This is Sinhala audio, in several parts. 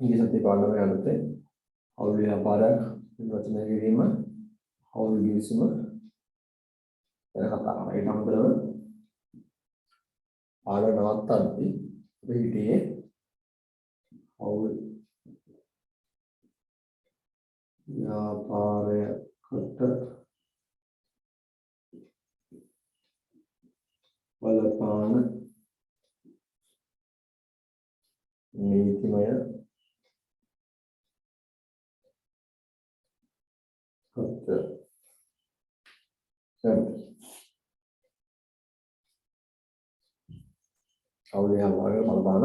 ඉංග්‍රීසි සත්‍ය පාඩම යනතේ හවුල් ව්‍යාපාරයක් නිර්වචනය කිරීම හවුල් ගිවිසුම ගැන කතා කරනවා. ඊට අමතරව පාඩම නවත්තද්දී අපි හිටියේ හවුල් ව්‍යාපාරයකට බලපාන නීතිමය තත්ත්වය. හවුල් ව්‍යාපාරයකට බලපාන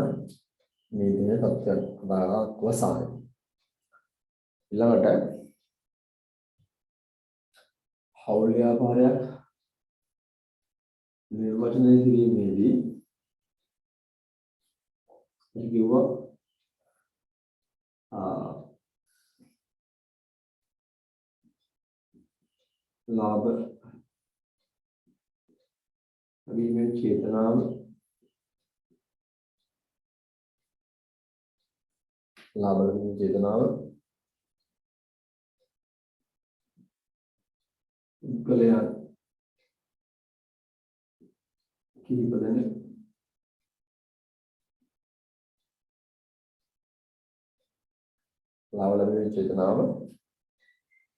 නීතිමය තත්ත්වයන් අදාළව සාහය. ඊළඟට හවුල් ව්‍යාපාරයක් නිර්වචනය කිරීමේදී කිව්වා ලාභ ලැබීමේ චේතනාව ලාභ ලැබීමේ චේතනාව පුද්ගලයන් කිහිප දෙනෙක් ලාභ ලැබීමේ චේතනාව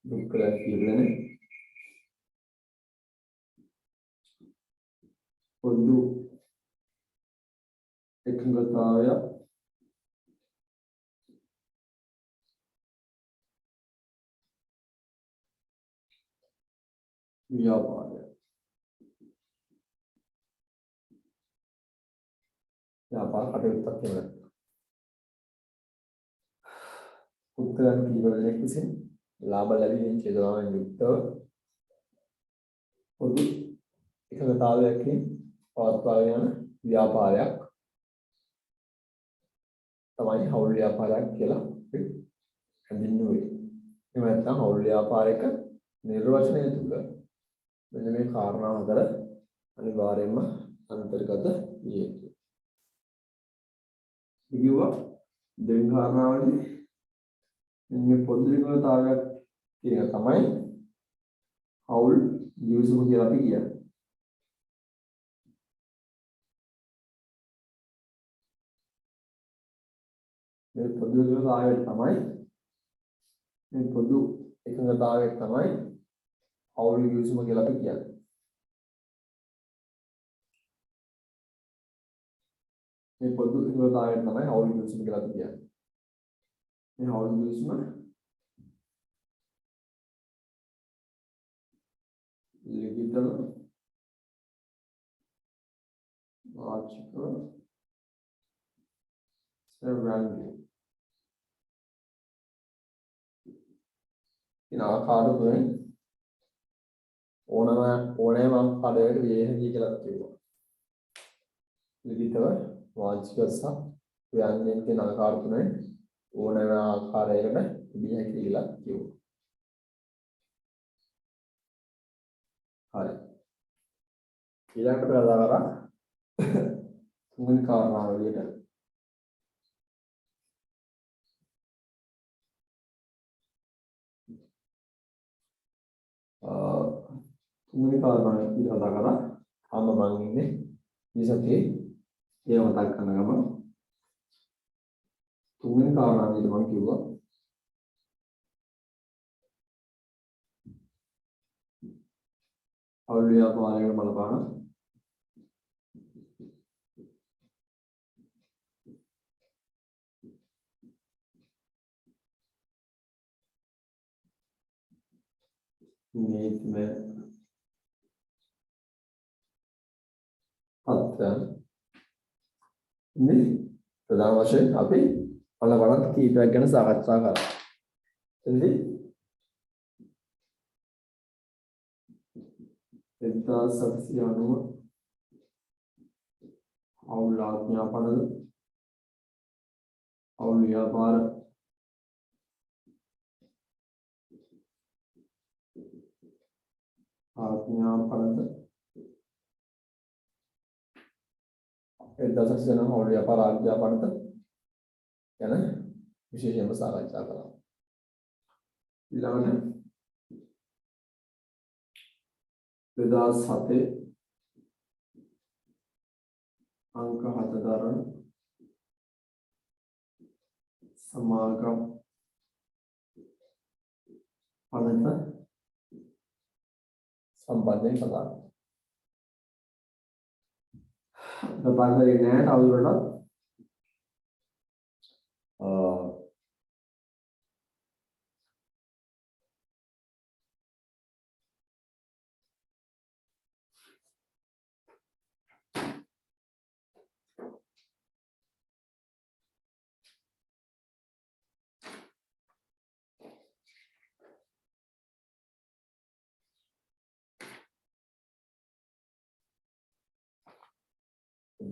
පුද්ගලයන් කිහිප දෙනෙක් පොදු එකඟතාවය ව්‍යාපාරය ව්‍යාපාර කටයුත්තක් වෙනවා. පුද්ගලයන් කීප දෙනෙක් විසින් ලාභ ලැබීමේ චේතනාවෙන් යුක්තව පොදු එකඟතාවයකින් පවත්වාගෙන යන ව්‍යාපාරයක් තමයි හවුල් ව්‍යාපාරයක් කියලා අපි හඳුන්වන්නේ. එහෙම නැත්නම් හවුල් ව්‍යාපාරයක නිර්වචනය තුළ මෙන්න මේ කාරණා හතර අනිවාර්යයෙන්ම අන්තර්ගත විය යුතුයි. ඉතිවා දෙවෙනි කාරණාවනේ මේ පොදු එකඟතාවයක් කියන එක තමයි හවුල් ගිවිසුම කියලා අපි කියන්නේ. මේ පොදු එකඟතාවය තමයි හවුල් ගිවිසුම කියලා අපි කියන්නේ. මේ පොදු එකඟතාවය තමයි හවුල් ගිවිසුම කියලා අපි කියන්නේ. මේ හවුල් ගිවිසුම ලිඛිතව වාචිකව සර්වංගී ඉන ආකාර තුනෙන් ඕනෑම ආකාරයකට විය හැකි කියලා කිව්වා. ලිඛිතව වාචිකව සහ ව්‍යංජන කියන ආකාර තුනෙන් ඕනෑම ආකාරයකට විය හැකි කියලා කිව්වා. හරි. ඊළඟට කතා කරා තුන්වෙනි කාරණාව විදිහට තුන්වෙනි කාරණාව විදිහට කතා කරා මම ඉන්නේ ඉසකේ ඒ මතක් කරන ගමන් තුන්වෙනි කාරණාව විදිහට මම කිව්වා හවුල් ව්‍යාපාරයකට බලපාන නීතිමය තත්ත්වයන් මේ ප්‍රධාන වශයෙන් අපි බලපාන කීපයක් ගැන සාකච්ඡා කරා. එතෙන්දී 1790 හවුල් ආඥා පනත හවුල් ව්‍යාපාර ආඥා පනත 1790 හවුල් ව්‍යාපාර ආඥා පනත යන විශේෂයෙන්ම සාකච්ඡා කරා. ඊළඟට 2007 अंक 7 දරන සමාගම් පනත සම්බන්ධයෙන් කතා කරන්නේ නැහැ තවදුරටත්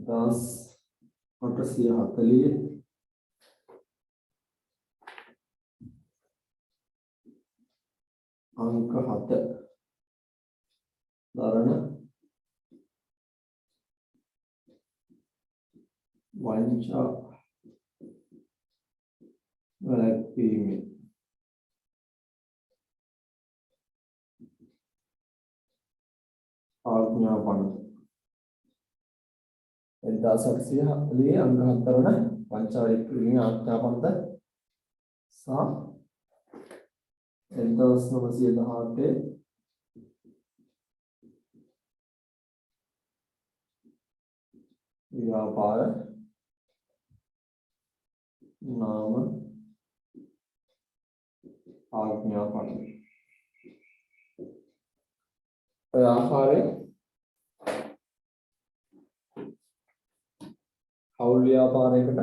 दस 840 अंक 7 දරන වංචා වැළැක්වීමේ ආඥා පනත 1840 अंक 7 වන වංචා වැළැක්වීමේ ආඥා පනත සහ 1918 व्यापार नाम आज्ञापन आहारे හවුල් ව්‍යාපාරයකට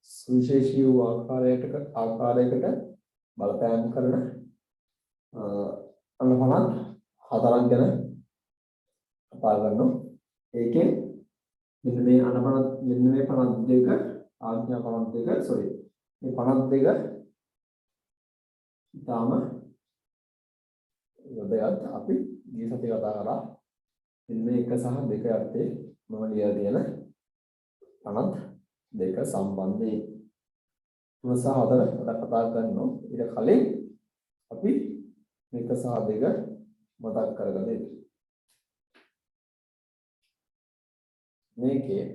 සුවිශේෂී වූ ආකාරයකට බලපෑම් කරන අනුපනත් හතරක් ගැන කතා කරනවා. ඒකේ මෙන්න මේ අනපනත් මෙන්න මේ 52 ආඥා 52 sorry මේ 52 ඊටාම වැදගත්. අපි ගිය සතියේ කතා කරා මෙන්න මේ 1 සහ 2 අර්ථයේ මම ලියලා තියෙන 52 සම්බන්ධයෙන් 3 සහ 4 කතා කරනවා. ඊට කලින් අපි 1 සහ 2 මතක් කරගන්න ඉතින් මේකේ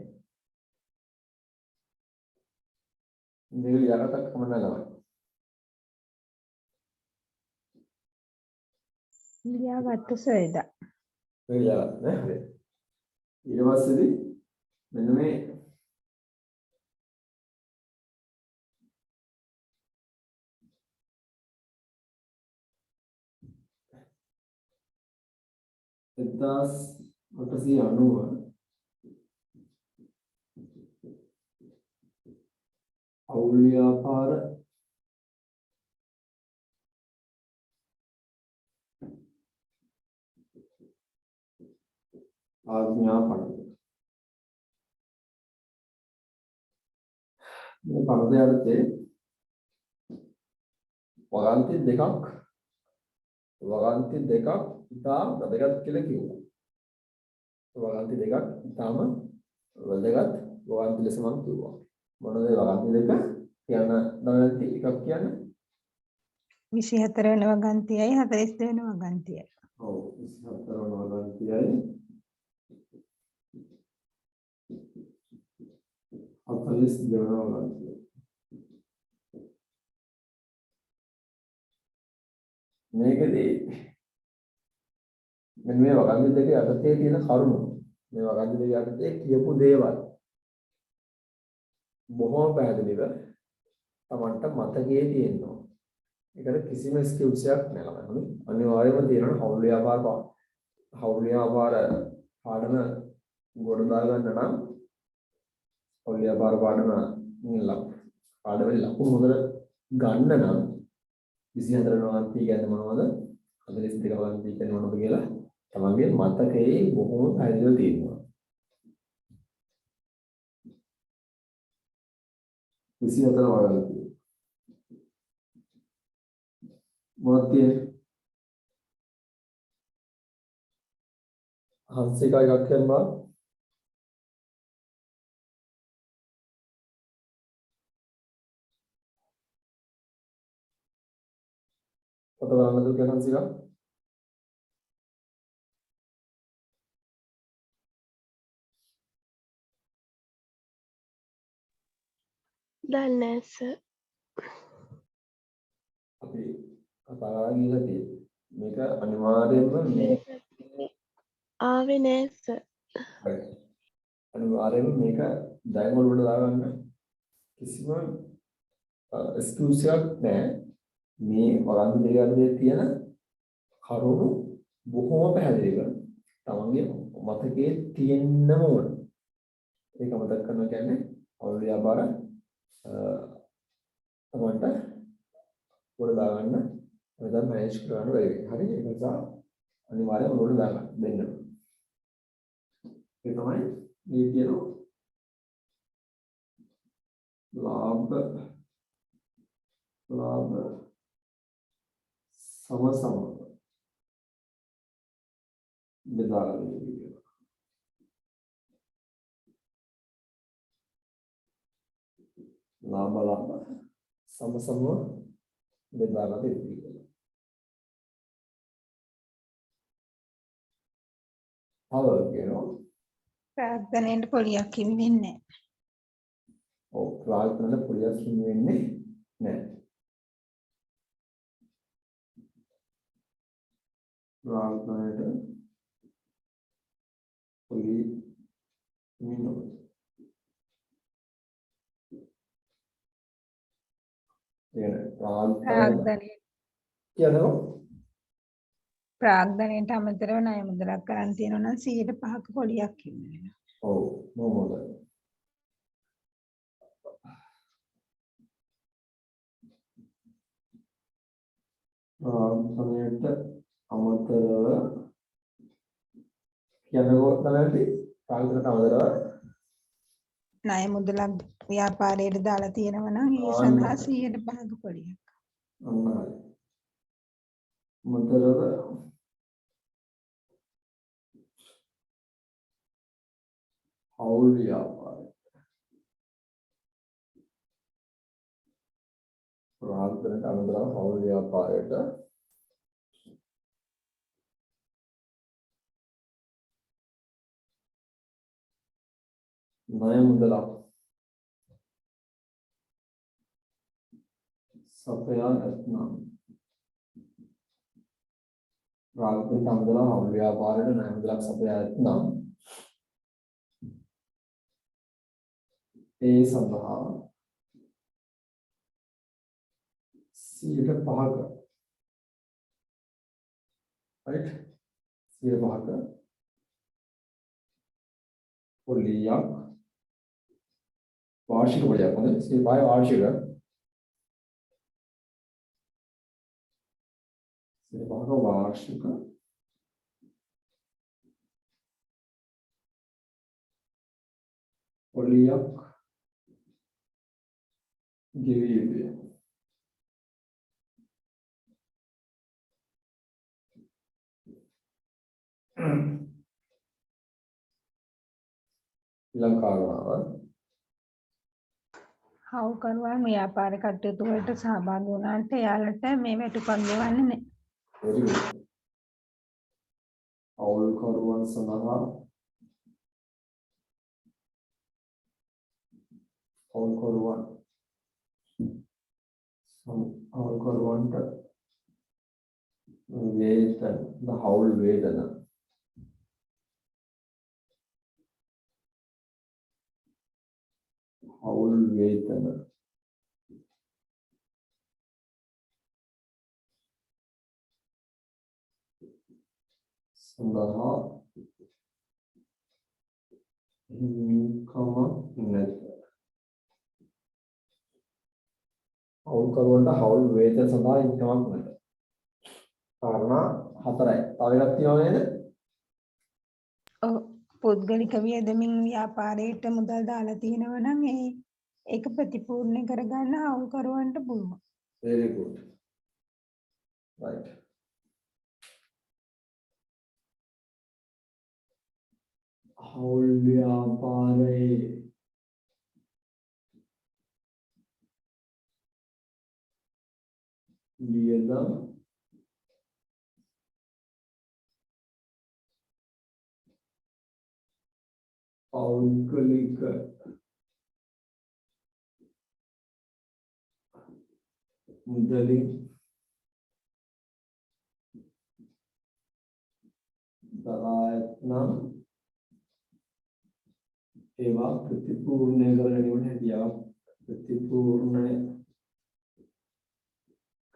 මේක ලියාගත්තක් කමන්න ළමයි. ලියාගත්ත සයිදා. මේක ලියාගත්ත නේ හරි. ඊට පස්සේදී මෙන්න මේ එක්දාස් 890 හවුල් ව්‍යාපාර ආඥා පනත මේ පනත යටතේ වගන්ති දෙකක් ඉතා වැදගත් කියලා කිව්වා. වගන්ති දෙකක් ඉතාම වැදගත් වගන්ති ලෙස මම කිව්වා. මොනවද වගන්ති දෙක කියන්න දවල්ටි එකක් කියන්නේ 24 වෙනි වගන්තියයි 42 වෙනි වගන්තියයි. ඔව් 24 වෙනි වගන්තියයි 42 වෙනි වගන්තියයි. මේකදී මෙන්න මේ වගන්ති දෙක යටතේ තියෙන කරුණු මේ වගන්ති දෙක යටතේ කියපු දේවල් බොහොම පැහැදිලිව Tamanට මතකයේ තියෙනවා. ඒකට කිසිම එක්ස්කියුස් එකක් නැහැ ළමයි. අනිවාර්යයෙන්ම තියෙනවා හවුල් ව්‍යාපාර පාඩම ගොඩ දා ගන්න නම් හවුල් ව්‍යාපාර පාඩමේ ලකුණු හොඳට ගන්න නම් 24 වගන්තිය කියන්නේ මොනවද? 42 වගන්තිය කියන්නේ මොනවද කියලා තමන්ගේ මතකයේ බොහොම පැහැදිලිව තියෙනවා. 24 වගන්තිය මොනවද තියෙන්නේ? හංසික එකක් කියනවා. පොත බලන්න දුක සංසිකා දන්නේ නැහැ සර්. අපි කතා කරලා ගිහලා තියෙන්නේ. මේක අනිවාර්යයෙන්ම මේ ආවේ නැහැ සර්. හරි. අනිවාර්යයෙන්ම මේක ඩයගොනල් වලට දාගන්න කිසිම එක්ස්කියුස් එකක් නැහැ. මේ වරන්දු දෙකේ තියෙන කරුණු බොහොම පැහැදිලි කරනවා. තමන්ගේ මතකයේ තියෙන්නම ඕන. ඒක මතක් කරනවා කියන්නේ අවුල් ව්‍යාපාර තමන්ට පොර දාගන්න නැත්නම් මැනේජ් කරන්න බැරි වෙයි. හරි ඒක නිසා අනිවාර්යයෙන් උඩට දාගන්න දෙන්න. ඒ තමයි මේ කියන ලාභ සම බෙදාගන්න විදිය. ලාභ සම බෙදාගන්න විදිය. කියනවා ප්‍රාර්ථනයට පොලියක් හිමි වෙන්නේ ඔව් ප්‍රාර්ථනයට පොලියක් හිමි වෙන්නේ නැහැ. ප්‍රාර්ථනයට පොලි හිමි නොවේ. කියනවා ප්‍රාර්ථනයට අමතරව ණය මුදලක් කරන් තියෙනවා නම් 105ක පොලියක් හිමි වෙනවා. ඔව් මොකද ප්‍රාර්ථනයට අමතරව කියනකො තමයි ප්‍රාර්ථනයට අමතරව ණය මුදලක් ව්‍යාපාරයට දාලා තියෙනවා නම් ඒ සඳහා 105ක පොලියක්. අන්නයි මුදලව අවුල් ව්‍යාපාරය ප්‍රාර්ථනයට අමතරව අවුල් ව්‍යාපාරයට ණය මුදලක් සපයා නැත්නම් ප්‍රාර්ථනයට අමතරව අවුල් ව්‍යාපාරයට ණය මුදලක් සපයා නැත්නම් ඒ සඳහා 105ක right 105ක පොලියක් වාර්ෂික පොලියක් හොඳ 105 වාර්ෂික 105ක වාර්ෂික පොලියක් ගෙවිය යුතුය. ලංකාව හවුකරුවන් ව්‍යාපාර කටයුතු වලට සහභාගී වුණාට එයාලට මේ වැටුපක් ගෙවන්නේ නැහැ. very good. අවුල්කරුවන් සඳහා අවුල්කරුවන්ට වේතන හවුල් වේතන සඳහා හිමිකම නැත. අවුල්කරුවන්ට හවුල් වේතන සඳහා හිමිකමක් නැත. කාරණා 4යි. තව එකක් තියෙනව නේද? ඔව් පුද්ගලික වියදමින් ව්‍යාපාරයට මුදල් දාලා තියෙනවා නම් ඒක ප්‍රතිපූර්ණ කරගන්න හවුල්කරුවන්ට පුළුවන්. very good. right. හවුල් ව්‍යාපාරයේ වියදම් පෞද්ගලික මුදලින් දරායත්නම් ඒවා ප්‍රතිපූර්ණය කර ගැනීමට හැකියාව ප්‍රතිපූර්ණය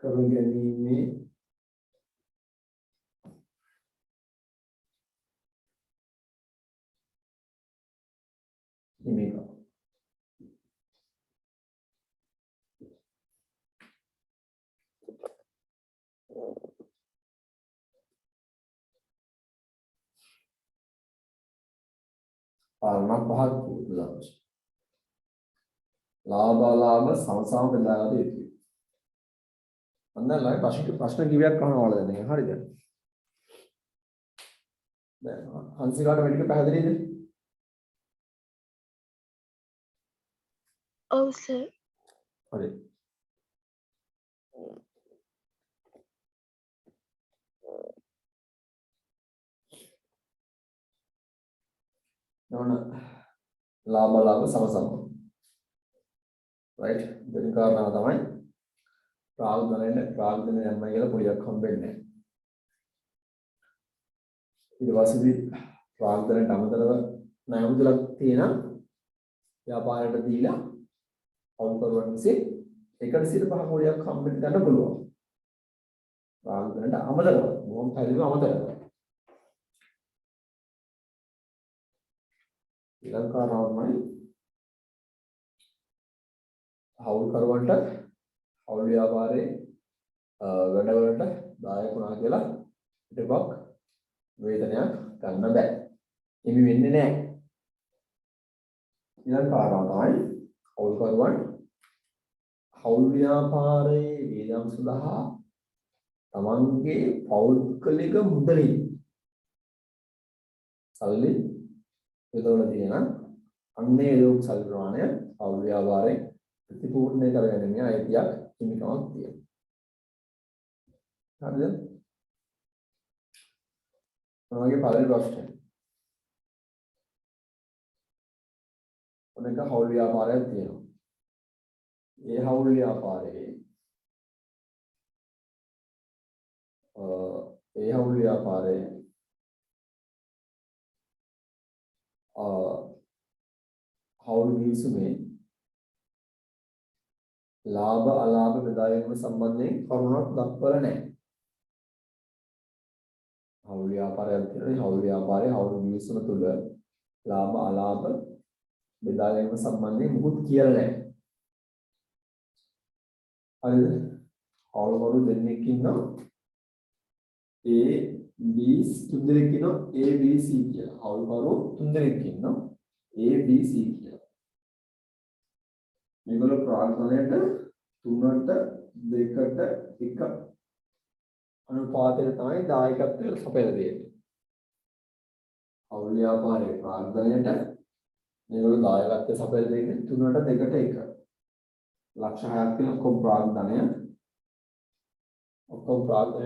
කර ගැනීමේ හිමිකම් කාරණා පහක් පුදුලනවා. ලාභ සමසම බෙදා ගන්න යුතුයි. අන්නලයි ප්‍රශ්න කිවියක් අහනවා වල දැන් හරිද? දැන් හංසිකාට වැඩික පැහැදිලිද? ඔව් සර්. හරි. නෝන ලාභ සමසම. right? දෙන කාරණාව තමයි ප්‍රාග්ධනයෙන් යන්න කියලා පොඩියක් හම්බෙන්නේ. ඊට පස්සේ ප්‍රාග්ධනයට අමතරව ණය මුදලක් තියෙන ව්‍යාපාරයට දීලා අවුකරුවන් විසින් 1/5 කෝටියක් හම්බෙන්න ගන්න පුළුවන්. ප්‍රාග්ධනයට අමතරව මොම් පරිදි අමතරව. ඊළඟ කාරණාව තමයි අවුකරුවන්ට අවුල් ව්‍යාපාරයේ වැඩවලට දායක වුණා කියලා ටිකක් වේතනයක් ගන්න බෑ. හිමි වෙන්නේ නැහැ. ඊළඟ කාරණාව තමයි අවුල්කරුවන් අවුල් ව්‍යාපාරයේ වේදම් සඳහා තමන්ගේ පෞද්ගලික මුදලින් සල්ලි යොදවලා තියෙන අන්නේ ලෝක සල්ලි ප්‍රමාණය අවුල් ව්‍යාපාරයේ ප්‍රතිපූර්ණය කරගැනීමේ අයිතියක් හිමිකමක් තියෙනවා. හරිද? මොනවාගේ පළවෙනි ප්‍රශ්නය? ඔනක හවුල් ව්‍යාපාරයක් තියෙනවා. ඒ හවුල් ව්‍යාපාරයේ හවුල් ගිවිසුමේ ලාභ අලාභ බෙදා ගැනීම සම්බන්ධයෙන් කරුණක් දක්වලා නැහැ. හවුල් ව්‍යාපාරයක් තියෙනවා. හවුල් ව්‍යාපාරයේ හවුල් ගිවිසුම තුළ ලාභ අලාභ බෙදා ගැනීම සම්බන්ධයෙන් මුකුත් කියලා නැහැ. හරිද? හවුල්වරු දෙන්නෙක් ඉන්නවා. A B තුන් දෙනෙක් ඉන්නවා A B C කියලා. හවුල්වරු තුන් දෙනෙක් ඉන්නවා A B C කියලා. මේගොල්ලෝ ප්‍රාග්ධනයට 3ට 2ට 1 අනුපාතයට තමයි දායකත්වය සපයලා දෙන්නේ. අවුල් ව්‍යාපාරයේ ප්‍රාග්ධනයට මේගොල්ලෝ දායකත්වය සපයලා දෙන්නේ 3ට 2ට 1. ලක්ෂ 6ක් තියෙන ඔක්කොම ප්‍රාග්ධනය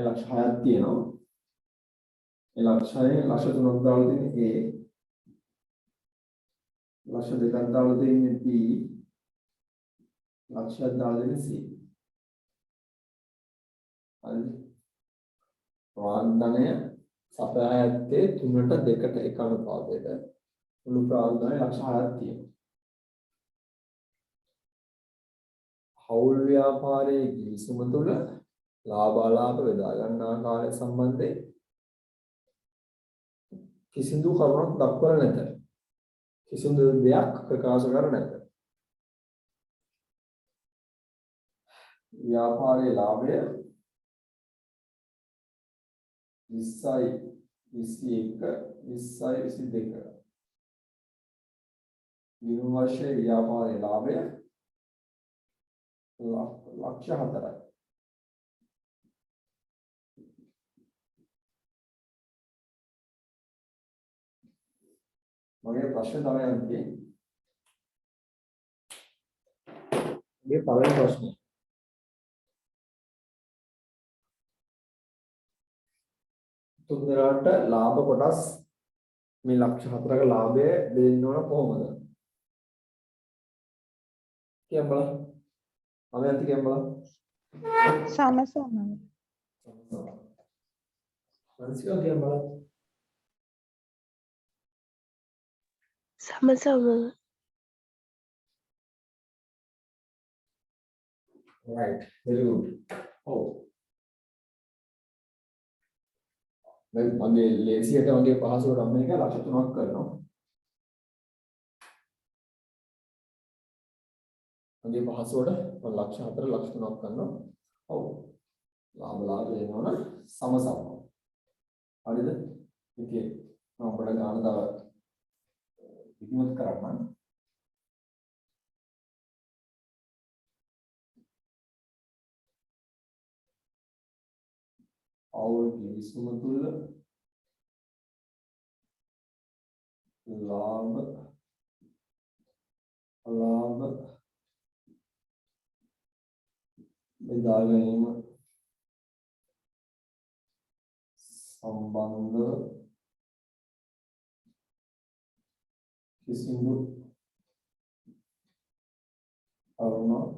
ලක්ෂ 6ක් තියෙනවා. ඒ ලක්ෂයේ ලක්ෂ 3ක් දාලා තියෙන්නේ A ලක්ෂ 2ක් දාලා තියෙන්නේ B ලක්ෂයක් දාලා දෙන්නේ C. හරිද? ප්‍රාග්ධනය සපයා ඇත්තේ 3ට 2ට 1 අනුපාතයට. මුළු ප්‍රාග්ධනය ලක්ෂ 6ක් තියෙනවා. හවුල් ව්‍යාපාරයේ ගිවිසුම තුළ ලාභ අලාභ බෙදා ගන්න ආකාරය සම්බන්ධයෙන් කිසිදු කරුණක් දක්වලා නැත. කිසිදු දෙයක් ප්‍රකාශ කර නැත. ව්‍යාපාරයේ ලාභය 20යි 21 20යි 22. ගිණුම් වර්ෂයේ ව්‍යාපාරයේ ලාභය ලක්ෂ 4යි. මගේ ප්‍රශ්න තමයි අන්තිමේ. මේ පළවෙනි ප්‍රශ්නේ. තුන්දෙනාට ලාභ කොටස් මේ ලක්ෂ 4ක ලාභය දෙන්න ඕන කොහොමද? කියන්න බලන්න. අමයන්ති කියන්න බලන්න. සම සමව. මනසිකා කියන්න බලන්න. සම සමව. Right. Very good. ඔව්. දැන් මගේ ලේසියට වගේ පහසුවට අම්ම එක ලක්ෂ 3ක් කරනවා. මගේ පහසුවට මම ලක්ෂ 4 ලක්ෂ 3ක් කරනවා. ඔව්. ලාභ දෙනවන සම සම. හරිද? ඉතින් මම ඔබට ගන්න තව ඉක්මනට කරන්න. අවුල් කිවිසුම තුල ලාභ බෙදා ගැනීම සම්බන්ධ කිසිදු කරුණක්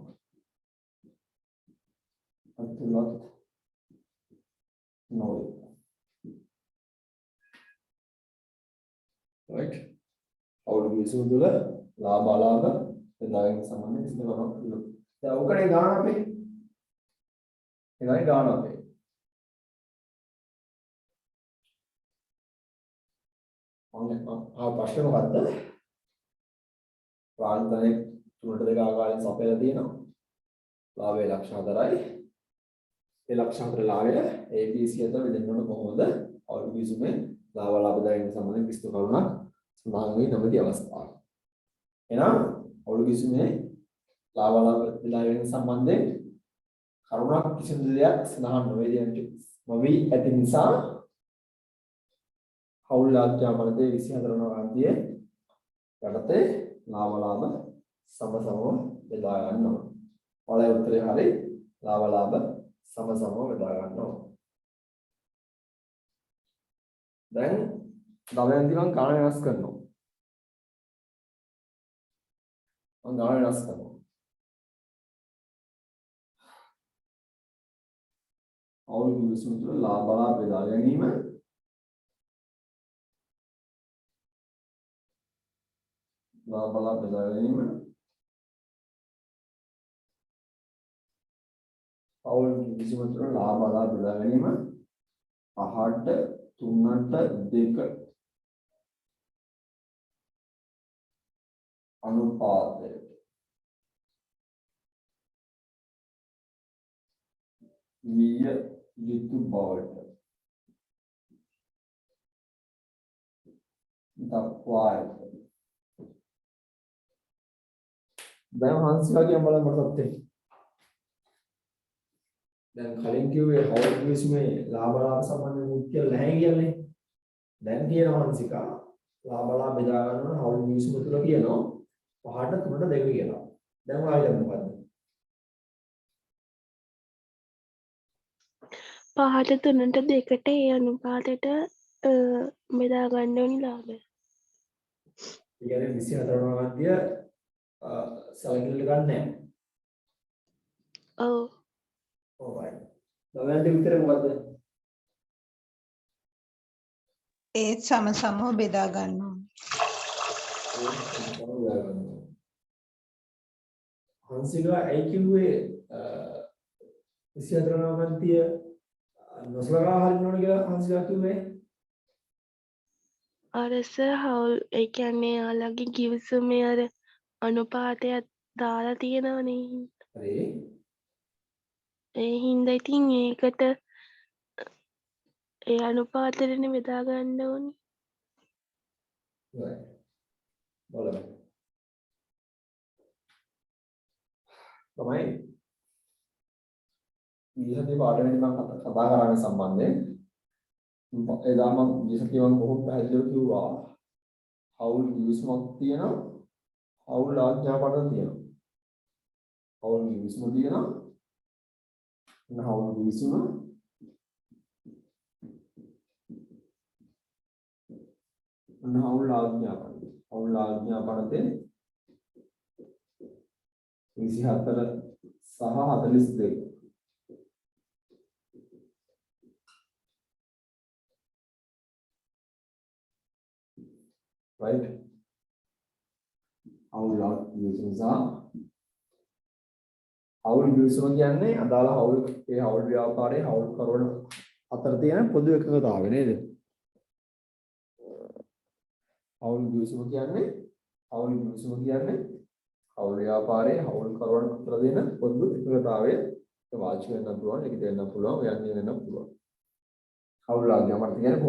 අතුලත් නොවේ. right අවුල් කිවිසුම තුල ලාභ අලාභ බෙදා ගැනීම සම්බන්ධ කිසිදු කරුණක් නොවේ. දැන් ඔකනේ ගාන අපේ ඒකයි ගාන අපේ ප්‍රශ්නේ මොකද්ද? රාජධානි 3ට 2 ආකාරයෙන් සපයලා තියෙනවා. ලාභය ලක්ෂ 4යි. ඒ ලක්ෂ 4 ලාභය ABC අතර බෙදන්න ඕන කොහොමද? අවුල් කිවිසුමේ ලාභ දායක සම්බන්ධ කිසිදු කරුණක් සඳහන් වෙන්නේ නැමැති අවස්ථාව. එහෙනම් අවුල් කිවිසුමේ ලාභ දායක සම්බන්ධයෙන් කරුණක් කිසිදු දෙයක් සඳහන් නොවේ ඇති නිසා අවුල් ආඥාවලදී 24 වන ගාන්තියේ යටතේ ලාභ සම බෙදා ගන්න ඕන. ඔයාලගේ උත්තරේ හරි ලාභ සම බෙදා ගන්න ඕන. දැන් දවයන්දි මම ගාන වෙනස් කරනවා. අවුල් කිවිසුම තුළ ලාභ බෙදා ගැනීම අවුල් කිවිසුම තුළ ලාභ බෙදා ගැනීම 5ට 3ට 2 අනුපාතය විය යුතු බවට දක්වා ඇත. දැන් හංසිලා කියන බලන්න මටත් එන්න. දැන් කලින් කිව්වේ අවුල් කිවිසුමේ ලාභ සම්බන්ධ මුඛ්‍ය නැහැ කියන්නේ. දැන් කියනවා හංසිකා ලාභ බෙදා ගන්න අවුල් කිවිසුම තුල කියනවා 5ට 3ට 2 කියලා. දැන් ආයෙත් මොකද්ද? 5ට 3ට 2ට ඒ අනුපාතයට බෙදා ගන්න ඕනි ලාභය. ඒ කියන්නේ 24 වන ගාන්තිය සලකෙල්ල ගන්න නැහැ. ඔව්. alright. දවයන්දි උත්තරේ මොකද්ද? ඒ සම සමව බෙදා ගන්න ඕන. හංසිකා ඇයි කිව්වේ 24 වන ගාන්තිය නොසලකා හරින්න ඕන කියලා හංසිකා කිව්වේ? අරස හවුල් ඒ කියන්නේ යාළගේ කිවිසුමේ අර අනුපාතයක් දාලා තියෙනවනේ. හරි. ඒ හින්දා ඉතින් ඒකට ඒ අනුපාතෙටනේ බෙදා ගන්න ඕනි. right. බලන්න. තමයි ඊළඟ පාඩමේදී මම කතා කරන්නේ සම්බන්ධයෙන් එදා මම විශේෂයෙන් මම බොහෝ පැහැදිලිව කිව්වා අවුල් කිවිසුමක් තියෙනවා අවුල් ආඥාපත්‍ර තියෙනවා අවුල් කිවිසුම තියෙනවා අවුල් කිවිසුම ඔන්න හවුල් ආඥාපන. හවුල් ආඥාපනතේ 24 සහ 42. right? හවුල් ආඥාපන සහ හවුල් ගිවිසුම කියන්නේ අදාළ හවුල් ඒ හවුල් ව්‍යාපාරයේ හවුල් කරවන අතර තියෙන පොදු එකඟතාවය නේද? හවුල් ගිවිසුම කියන්නේ හවුල් ව්‍යාපාරයේ හවුල් කරවන අතර තියෙන පොදු එකඟතාවය. ඒක වාචික වෙන්න පුළුවන්, ලිඛිත වෙන්න පුළුවන්, ව්‍යංජන වෙන්න පුළුවන්. හවුල් ආඥාපන කියන්නේ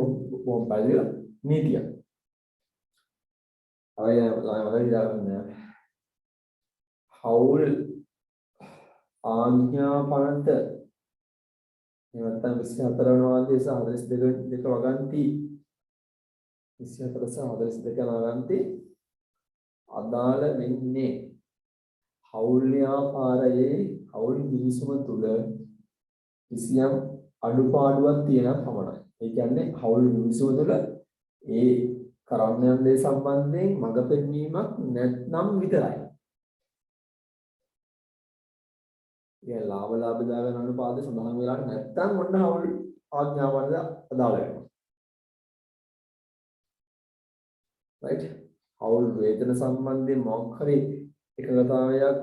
කොහොම පැහැදිලිද? නීතියක්. අය හවුල් ආඥාපනත නැත්නම් 24 වන වාදයේ සහ 42 වගන්ති 24 සහ 42 වගන්ති අදාළ වෙන්නේ හවුල් ව්‍යාපාරයේ හවුල් ගිවිසුම තුල කිසියම් අඩුපාඩුවක් තියෙනවා පමණයි. ඒ කියන්නේ හවුල් ගිවිසුම තුල ඒ කරන්න යන දේ සම්බන්ධයෙන් මඟ පෙන්වීමක් නැත්නම් විතරයි. ඒ ලාභ දාගෙන අනුපාතය සඳහන් වෙලා නැත්නම් ඔන්න හවුල් ආඥාවන්ද අදාළ වෙනවා. right? හවුල් වේතන සම්බන්ධයෙන් මොකක් හරි එකගතාවයක්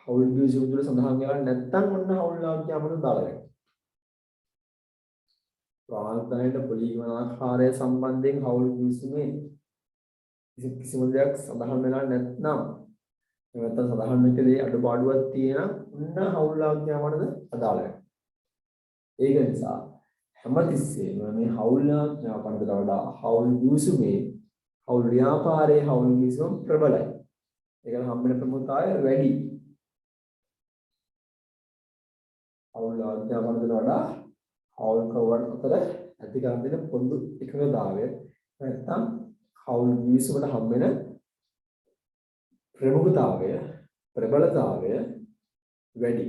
හවුල් ගිවිසුම තුළ සඳහන් වෙලා නැත්නම් ඔන්න හවුල් ආඥාවන්ද අදාළ වෙනවා. ප්‍රාන්තනයේ පොලිගමන ආකාරය සම්බන්ධයෙන් හවුල් ගිවිසුමේ කිසිම දෙයක් සඳහන් වෙලා නැත්නම් නැත්නම් සඳහන් වෙකදී අඩුපාඩුවක් තියෙන උන්න හවුල් ආඥාවටද අදාළ වෙනවා. ඒක නිසා හැමතිස්සෙම මේ හවුල් ආඥාවකට වඩා හවුල් ගිවිසුමේ හවුල් ව්‍යාපාරයේ හවුල් ගිවිසුම ප්‍රබලයි. ඒකට හම්බෙන ප්‍රමුඛතාවය වැඩි. හවුල් ආඥාවකට වඩා හවුල් කවර් අතර ඇති කරන දෙන පොදු එකඟතාවය නැත්නම් හවුල් ගිවිසුමට හම්බෙන ප්‍රමුඛතාවය ප්‍රබලතාවය වැඩි.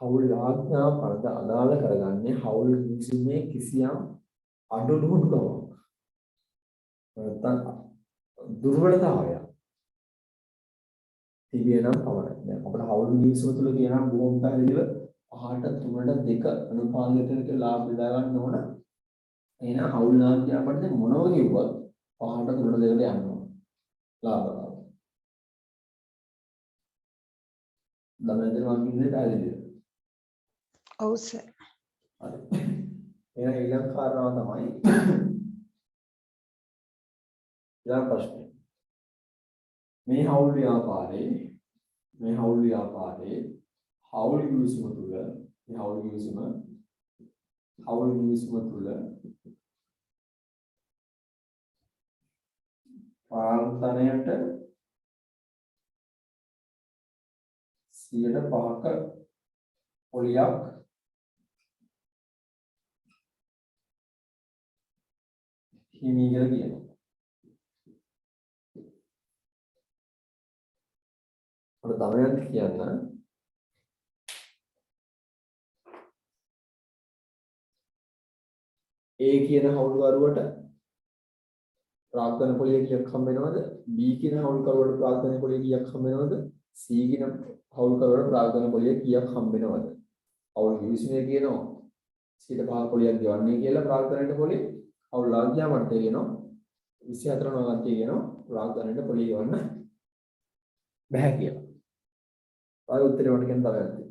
හවුල් ආඥාපනත අදාළ කරගන්නේ හවුල් ගිවිසුමේ කිසියම් අඩුණුකමක් නැත්නම් දුර්වලතාවයක් තිබෙනම් පමණයි. දැන් අපේ හවුල් ගිවිසුම තුල කියනවා බොහොම පැහැදිලිව 5ට 3ට 2 අනුපාතයකට ලාභ බෙදා ගන්න ඕන. එහෙනම් හවුල් ආඥාපනත මොනවා කිව්වත් 5ට 3ට 2ට යනවා ලාභ. දමනද මම කියන්නේ පැහැදිලිද? ඔව් සර්. හරි. එහෙනම් ඊළඟ කාරණාව තමයි ඊළඟ ප්‍රශ්නේ. මේ හවුල් ව්‍යාපාරයේ හවුල් ගිවිසුම තුල හවුල් ගිවිසුම තුල පාන්තනයට 5ක පොලියක් හිමි කියලා කියනවා. අපිට තමයන්ට කියන්න A කියන හවුල්කරුවට ප්‍රාග්ධන පොලිය කීයක් හම්බ වෙනවද? B කියන හවුල්කරුවට ප්‍රාග්ධන පොලිය කීයක් හම්බ වෙනවද? C කියන හවුල්කරුවට ප්‍රාග්ධන පොලිය කීයක් හම්බ වෙනවද? හවුල් ගිවිසුමේ කියනවා 5 පොලියක් ගෙවන්නේ කියලා ප්‍රාග්ධනයට පොලිය. හවුල් ආඥාවන්ට කියනවා 24 වගන්තිය කියනවා ප්‍රාග්ධනයට පොලිය ගෙවන්න බෑ කියලා. ආයෙ උත්තරේ වලට කියන තමයි.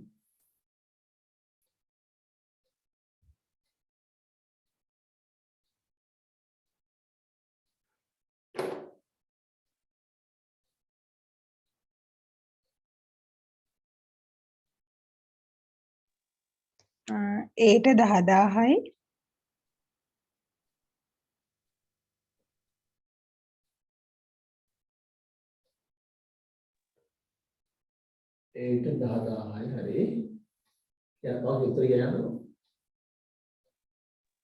ඒට 10000යි ඒට 10000යි හරි. යනවා උත්තර කියනවා.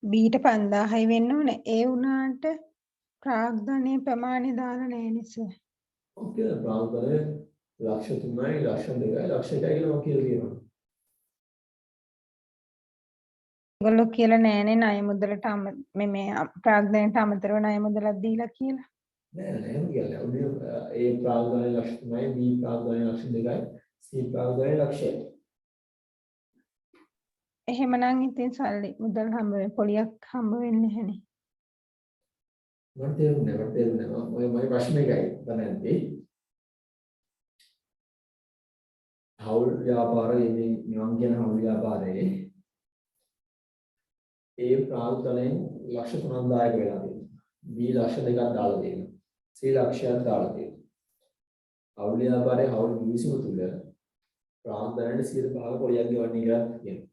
බීට 5000යි වෙන්න ඕනේ. ඒ වුණාට ප්‍රාග්ධනයේ ප්‍රමාණය දාලා නැහැ නිසා. ඔකේ ප්‍රාග්ධනය ලක්ෂ 3යි ලක්ෂ 2යි ලක්ෂ 1යි කියලා මම කියලා කියනවා. ඒගොල්ලෝ කියලා නෑනේ ණය මුදලට මේ ප්‍රාග්ධනයට අමතරව ණය මුදලක් දීලා කියලා. නෑ නෑ එහෙම කියන්නේ. උදේ ඒ ප්‍රාග්ධනයේ ලක්ෂ තුනයි B ප්‍රාග්ධනයේ ලක්ෂ දෙකයි C ප්‍රාග්ධනයේ ලක්ෂයයි. එහෙමනම් ඉතින් සල්ලි මුදල් හම්බ වෙන්නේ පොලියක් හම්බ වෙන්නේ නැහනේ. මට තේරුන්නේ ඔය මගේ ප්‍රශ්නේ එකයි තමයි. හවුල් ව්‍යාපාරයේ නිවන් කියන හවුල් ව්‍යාපාරයේ ඒ ප්‍රාග්ධනයෙන් ලක්ෂ 3ක් දායක වෙලා තියෙනවා. B ලක්ෂ 2ක් දාලා තියෙනවා. C ලක්ෂයක් දාලා තියෙනවා. හවුල් ව්‍යාපාරයේ හවුල් කිවිසුම තුල ප්‍රාග්ධනයේ 105ක පොලියක් ගෙවන්නේ කියලා කියනවා.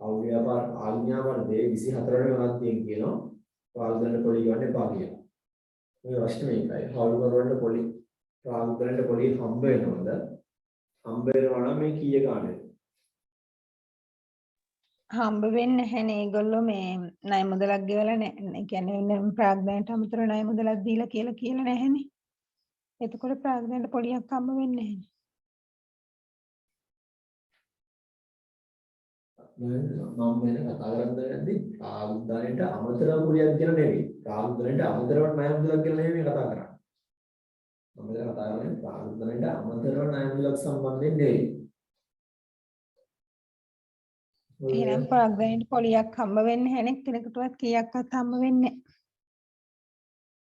හවුල් ව්‍යාපාර ආඥාවර්ධයේ 24 වෙනි වරන්තියෙන් කියනවා ප්‍රාග්ධනයේ පොලි ගන්න එපා කියලා. මේ ප්‍රශ්නේ මේකයි. හවුල් කරවන්න පොලි ප්‍රාග්ධනයේ පොලි හම්බ වෙනවද? හම්බ වෙනවා නම් මේ කීය ගන්නද? හම්බ වෙන්නේ නැහනේ. ඒගොල්ලෝ මේ ණය මුදලක් ගෙවලා නැහැ. ඒ කියන්නේ ප්‍රාග්ධනයට අමතරව ණය මුදලක් දීලා කියලා නැහනේ. එතකොට ප්‍රාග්ධනයට පොලියක් හම්බ වෙන්නේ නැහනේ. මම වෙන කතා කරන්නේ නැද්දි ප්‍රාග්ධනයට අමතරව පොලියක් කියලා නෙවෙයි. ප්‍රාග්ධනයට අමතරව ණය මුදලක් කියලා නෙවෙයි මේ කතා කරන්නේ. මම දැන් කතා කරන්නේ ප්‍රාග්ධනයට අමතරව ණය මුදලක් සම්බන්ධයෙන් නෙවෙයි. එහෙනම් ප්‍රාග්ධනයට පොලියක් හම්බ වෙන්නේ නැහනේ. කෙනෙකුටවත් කීයක්වත් හම්බ වෙන්නේ නැහැ.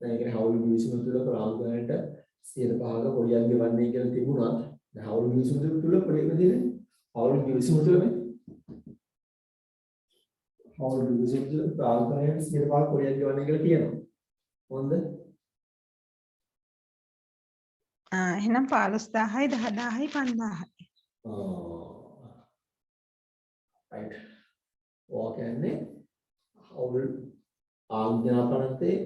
දැන් ඒක හවුල් කිවිසුම තුල ප්‍රාග්ධනයට 105ක පොලියක් ගෙවන්නේ කියලා තිබුණත් දැන් හවුල් කිවිසුම තුල පොලියක් දෙන්නේ. හවුල් කිවිසුම තුල මේ හවුල් කිවිසුම තුල ප්‍රාග්ධනයට 105ක පොලියක් ගෙවන්නේ කියලා කියනවා. හොඳද? එහෙනම් 15000යි 10000යි 5000යි. right. ඔය කියන්නේ හවුල් ආඥාපනතේ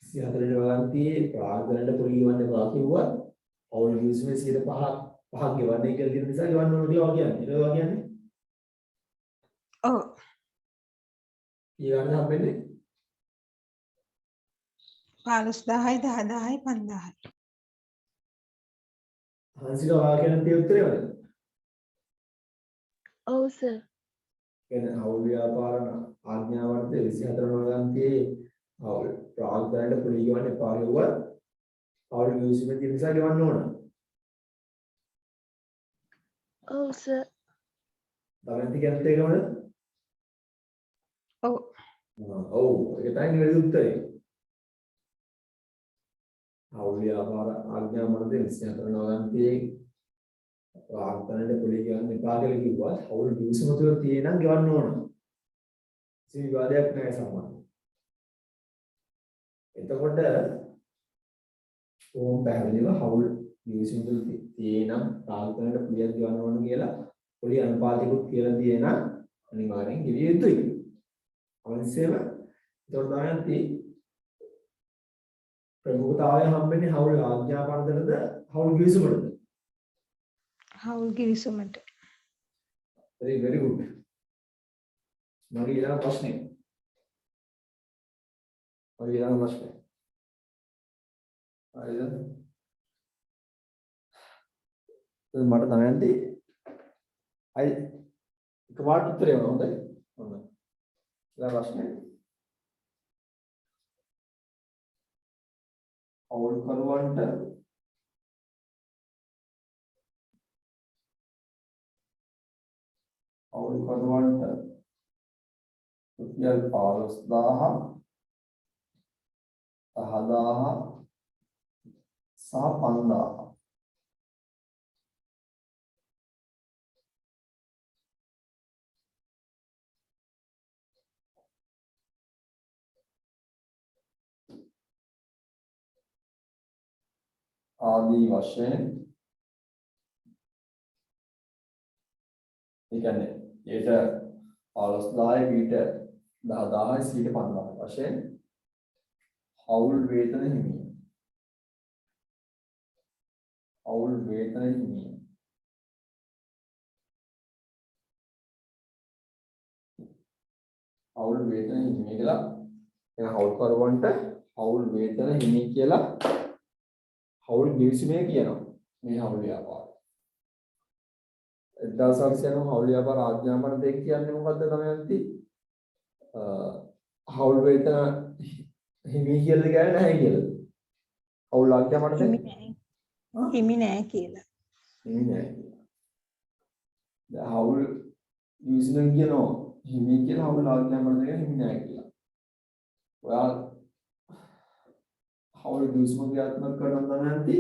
24 වගන්තියේ ප්‍රාග්ධනයට පොලි ගෙවන්න එපා කිව්වා. හවුල් කිවිසුමේ 105ක් ගෙවන්නේ කියලා කියන නිසා ගෙවන්න ඕන කියලා කියන්නේ. ඒක කියන්නේ. ඔව්. ඊළඟට හම්බෙන්නේ 15000යි 10000යි 5000යි. හංසික වාක්‍යයෙන් තියෙන උත්තරේ මොකද? ඔව් සර්. කියන්නේ හවුල් ව්‍යාපාර ආඥාවර්ථයේ 24 වගන්තියේ හවුල් ප්‍රාග්ධනයට පොලි ගෙවන්න එපා කිව්වා. හවුල් කිවිසුමේ තියෙන නිසා ගෙවන්න ඕන. ඔව් සර්. දමන්ති කියන්නත් ඒකමද? ඔව්. ඔව් ඒක තමයි නිවැරදි උත්තරේ. හවුල් ව්‍යාපාර ආඥාවර්ථයේ 24 වගන්තියේ ප්‍රාග්ධනයට පොලි ගෙවන්න එපා කියලා කිව්වා. හවුල් කිවිසුම තුල තියෙනම් ගෙවන්න ඕන. කිසි විවාදයක් නැහැ සම්බන්ධ. එතකොට ඕම් පැහැදිලිව හවුල් කිවිසුම තුල තියෙනම් ප්‍රාග්ධනයට පොලියක් ගෙවන්න ඕන කියලා පොලි අනුපාතිකුත් කියලා තියෙනම් අනිවාර්යෙන් ගෙවිය යුතුයි. අවශ්‍යම එතකොට තමයි ප්‍රමුඛතාවය හම්බෙන්නේ හවුල් ආඥාපනදලද හවුල් කිවිසුමටද? හවුල් කිවිසුමට. very good. මගේ ඊළඟ ප්‍රශ්නේ. හරිද? මට තමයි අය එකපාරට උත්තරේ වුණා හොඳයි. හොඳයි. ඊළඟ ප්‍රශ්නේ. හවුල් කරුවන්ට රුපියල් 15000 10000 සහ 5000 ආදී වශයෙන් ඒ කියන්නේ ඒට 15000 ඊට 10000 ඊට 5000 වශයෙන් හවුල් වේතන හිමිය. හවුල් වේතන හිමිය. හවුල් වේතන හිමිය කියලා එන හවුල් කරුවන්ට හවුල් වේතන හිමිය කියලා හවුල් කිවිසුමේ කියනවා. මේ හවුල් ව්‍යාපාරය. 1800 හවුල් ව්‍යාපාර ආඥාපන දෙක කියන්නේ මොකද්ද තමයි? හවුල් වේතන හිමි කියලාද කියන්නේ නැහැ කියලාද? හවුල් ආඥා මට හිමි දෙන්නේ. නෑ හිමි නෑ කියලා. හිමි නැහැ කියලා. දැන් හවුල් යූස්මන් කියනවා හිමි කියලා හවුල් ආඥා මට දෙන්නේ හිමි නැහැ කියලා. ඔයා හවුල් යූස්මන් ක්‍රියාත්මක කරනවා නැති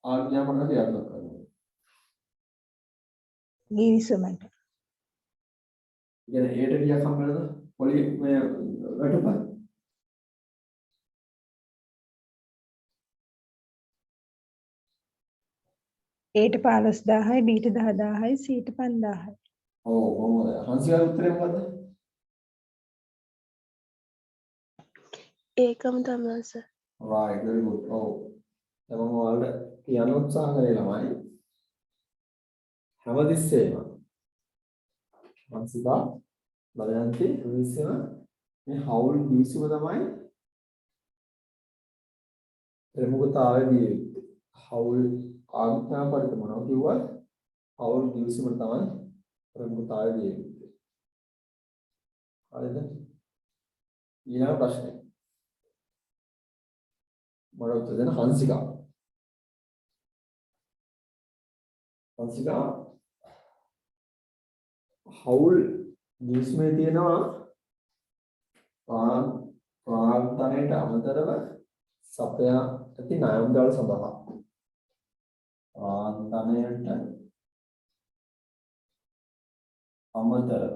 ආඥා මට ක්‍රියාත්මක කරනවා. ගිවිසුමට. කියන්නේ ඒට ගියක් හම්බෙනද? පොලි මේ වැටුප ඒට 15000යි බීට 10000යි සීට 5000යි. ඔව් කොහොමද? හංසිකාගේ උත්තරේ මොකද්ද? ඒකම තමයි සර්. right very good. ඔව්. දැන් මම ඔයාලට කියන්න උත්සාහ කරේ ළමයි හැමතිස්සෙම හංසිකා බලයන්ති හැමතිස්සෙම මේ හවුල් ගිවිසුම තමයි ප්‍රමුඛතාවය දිය යුත්තේ. හවුල් ආඥා පරිත මොනවා කිව්වත් හවුල් ගිවිසුම තමයි ප්‍රමුඛතාවය දිය යුත්තේ. හරිද? ඊළඟ ප්‍රශ්නේ. මට උත්තර දෙන්න හංසිකා. හංසිකා හවුල් ගිවිසුමේ තියෙනවා ප්‍රාන්තනයට අමතරව සපයා ඇති ණයම්ගල් සඳහා ප්‍රාන්තනයට අමතරව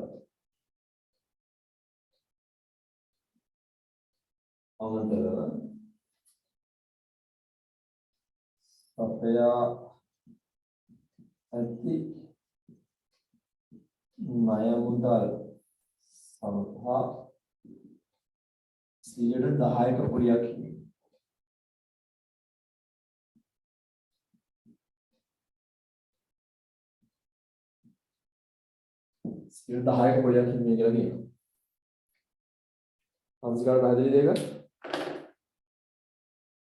සපයා ඇති ණය මුදල් සඳහා 10%ක පොලියක් හිමි. 10%ක පොලියක් හිමි කියලා කියනවා. හංසිකාට පැහැදිලිද ඒක?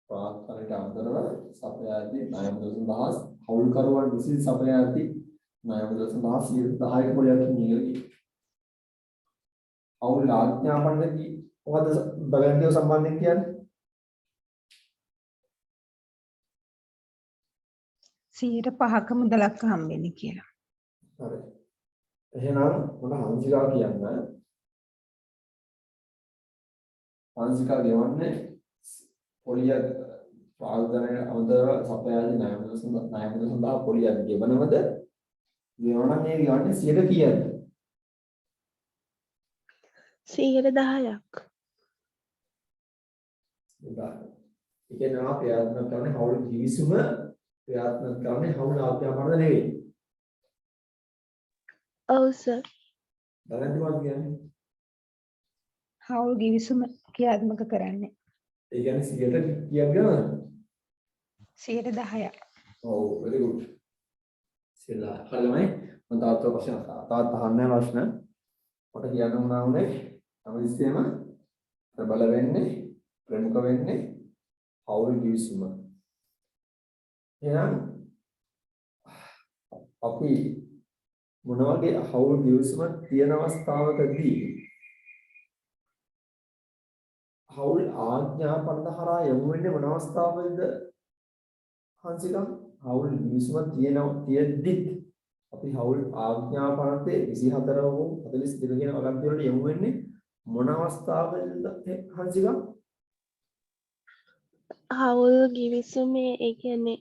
ප්‍රාර්ථනයට අමතරව සපයා ඇති ණය මුදල් සඳහා හවුල්කරුවන් විසින් සපයා ඇති ණය මුදල් සඳහා 10%ක පොලියක් හිමි කියලා කියනවා. හවුල් ආඥාපනදී මොකද බලන්තිය සම්බන්ධයෙන් කියන්නේ? 5ක මුදලක් හම්බෙන්නේ කියලා. හරි. එහෙනම් මට හංසිකා කියන්න. හංසිකා ගෙවන්නේ පොලිය ප්‍රාර්ථනයේ අමතරව සපයාදී ණය මුදල් සඳහා පොලියක් ගෙවනවද? ගෙවනවා නම් ඒ ගෙවන්නේ 100ට කීයද? 10%ක්. ඒ කියනවා ක්‍රියාත්මක කරන්නේ හවුල් කිවිසුම ක්‍රියාත්මක කරන්නේ හවුල් ආඥාපනද නෙවෙයි. ඔව් සර්. බලන්න මොකක්ද කියන්නේ? හවුල් ගිවිසුම ක්‍රියාත්මක කරන්නේ ඒ කියන්නේ 100ට කීයක් ගන්නවද? 10%ක්. ඔව් very good. 100. හරියමයි. මම තාත්තා ප්‍රශ්න තාත්තා අහන්නේ ප්‍රශ්න. මට කියන්න උනේ හැමතිස්සෙම ප්‍රබල වෙන්නේ ප්‍රමුඛ වෙන්නේ හවුල් ගිවිසුම. එහෙනම් අපි මොන වගේ හවුල් ගිවිසුමක් තියෙන අවස්ථාවකදී හවුල් ආඥාපන හරහා යොමු වෙන්නේ මොන අවස්ථාවකද හංසිකා? හවුල් ගිවිසුමක් තියෙද්දිත් අපි හවුල් ආඥාපනතේ 24 හෝ 42 කියන වගන්ති වලට යොමු වෙන්නේ මොන අවස්ථාවකද හංසිකා? හවුල් ගිවිසුමේ ඒ කියන්නේ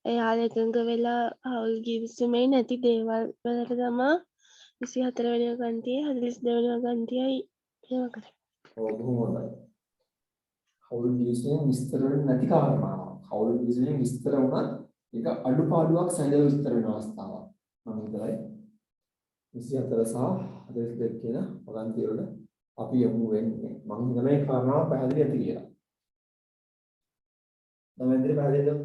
එයාලා එකඟ වෙලා හවුල් ගිවිසුමේ නැති දේවල් වලට තමා 24 වෙනි වගන්තියේ 42 වෙනි වගන්තියයි ඒවා කරේ. ඔව් බොහොම හොඳයි. හවුල් ගිවිසුමෙන් විස්තර වෙන්නේ නැති කාරණාවක්. හවුල් ගිවිසුමෙන් විස්තර වුණත් ඒක අඩුපාඩුවක් සැලෙව විස්තර වෙන අවස්ථාවක්. මම හිතයි 24 සහ 42 කියන වගන්ති වල අපි යමු වෙන්නේ. මම හිතන මේ කාරණාව පැහැදිලි ඇති කියලා. නමෙන්ද්‍ර පැහැදිලිද?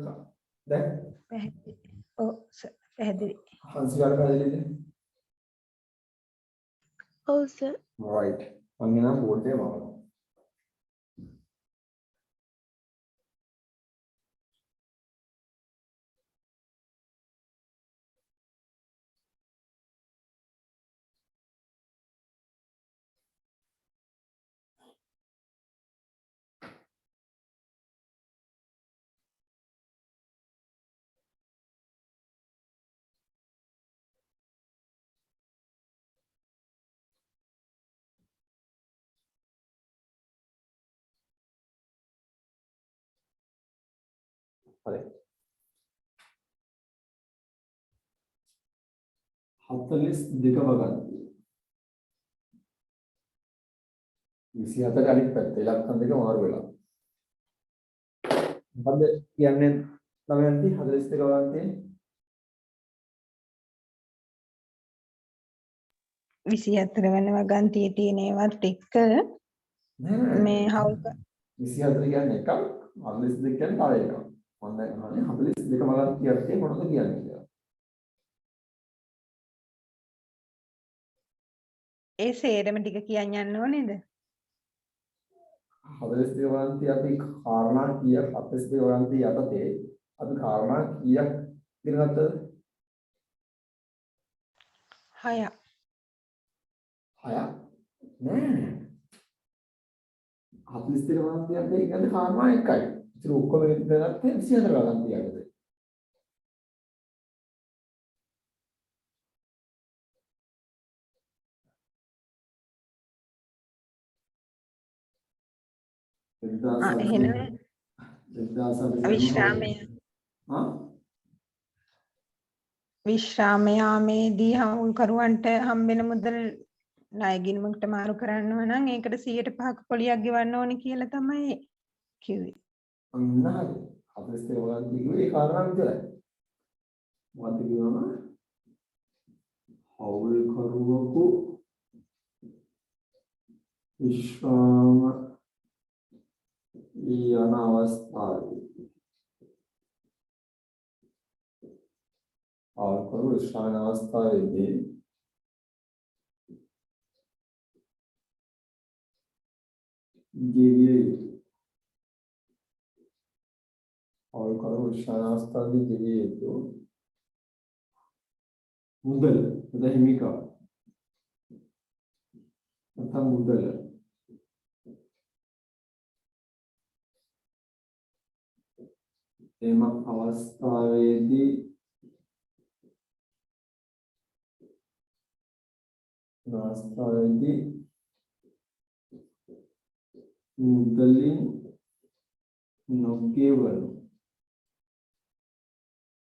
දැන් පැහැදිලි. ඔව් සර් පැහැදිලි. හංසිකාට පැහැදිලිද? ඔව් සර්. right. මම එනම් බෝඩ් එක වහනවා. හරි 42 වගන්තිය 24 අනිත් පැත්ත ඉලක්කම් දෙක මාරු වෙලා මොකද කියන්නේ දමයන්ති 42 වගන්තිය 24 වෙනි වගන්තියේ තියෙන ඒවත් එක්ක මේ හවුල් 24 කියන්නේ එකක් 42 කියන්නේ තව එකක් මම දැන් අහන්නේ 42 වගන්තියක් මොනවද කියන්නේ කියලා ඒ සේරම ටික කියන්න යන්න ඕනේද 42 වගන්තිය අපි කාරණා කීයක් 42 වගන්තිය යටතේ අපි කාරණා කීයක් ඉගෙන ගත්තද 6ක් 6ක් නෑ 42 වගන්තියක් දෙක කියන්නේ කාරණා එකයි ඉතින් ඔක්කොම ඉගෙන ගත්තේ 24 වගන්තිය යටතේ එහෙනම් විශ්‍රාම යාමේදී හවුල්කරුවන්ට හම්බෙන මුදල් ණය ගිණුමකට මාරු කරනවා නම් ඒකට 105ක පොලියක් ගෙවන්න ඕනේ කියලා තමයි කිව්වේ. අන්න හරි. 42 වගන්තිය කිව්වේ ඒ කාරණා විතරයි. මොකක්ද කියවම හවුල්කරුවෙකු විශ්‍රාම යන අවස්ථාවේ හවුල්කරුව විශ්‍රාම යන අවස්ථාවේදී ගෙවිය යුතු හවුල්කරුව විශ්‍රාම අවස්ථාවේදී ගෙවිය යුතු මුදල් හිමිකම් නැත්නම් මුදල එම අවස්ථාවේදී මුදලින් නොගෙවනු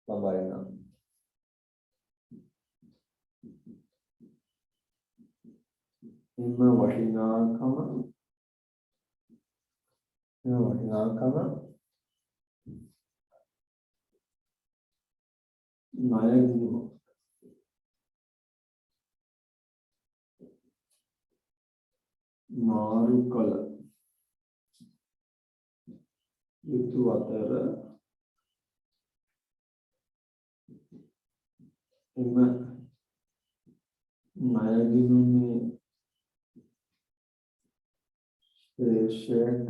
ලබයිනම් එම වටිනාකම ණය ගිණුම මාරු කළ යුතු අතර එම ණය ගිණුමේ ශේෂයට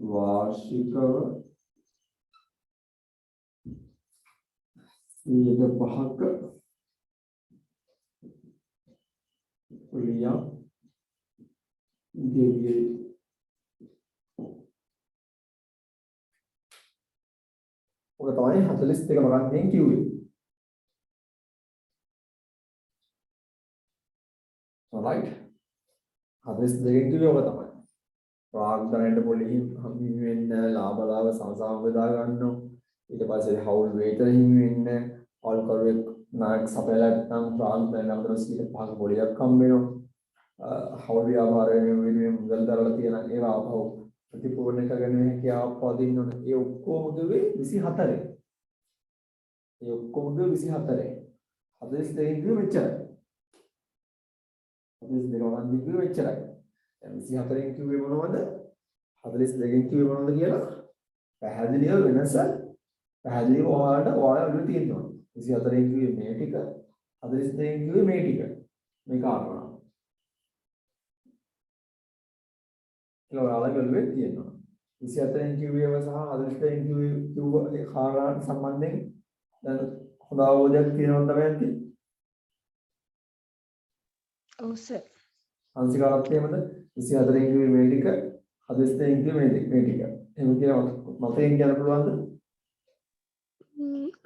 වාර්ෂිකව 5ක පොලියක් ගෙවිය යුතුයි. ඔක තමයි 42 වගන්තියෙන් කිව්වේ. right 42 කිව්වේ ඔක තමයි. ප්‍රාග්ධනයට පොලි හිමි වෙන්න ලාභ සමසම බෙදා ගන්නවා. ඊට පස්සේ හවුල් වේතන හිමි වෙන්න හවුල්කරුවෙක් නායක සපයලා නැත්නම් ප්‍රාග්ධනයට අමතරව 5ක පොලියක් හම්බ වෙනවා. හවුල් ව්‍යාපාරයේ මේ මුදල් දරලා තියෙන ඒවා අපව ප්‍රතිපූර්ණ කරගෙන හැකියාව පදින්න ඕන. ඒ ඔක්කොම දුවේ 24. ඒ ඔක්කොම දුවේ 24. 42 කිව්වේ මෙච්චරයි. 42 වගන්තිය කිව්වේ මෙච්චරයි. දැන් 24න් කිව්වේ මොනවද? 42න් කිව්වේ මොනවද කියලා පැහැදිලිව වෙනස පැහැදිලිව ඔයාලට තියෙනවා. 24න් කිව්වේ මේ ටික 42න් කිව්වේ මේ ටික. මේ කාරණා. ඒක ඔයාලගේ ඔළුවේ තියෙනවා. 24න් කිව්වේව සහ 42න් කිව්ව ඒ කාරණා සම්බන්ධයෙන් දැන් හොඳ අවබෝධයක් තියෙනවා තමයි ඇත්තේ. ඔව් සර්. අංශිකාලත් එහෙමද 24න් කිව්වේ මේ ටික 42න් කිව්වේ මේ ටික. එහෙම කියලා මතයෙන් කියන්න පුළුවන්ද?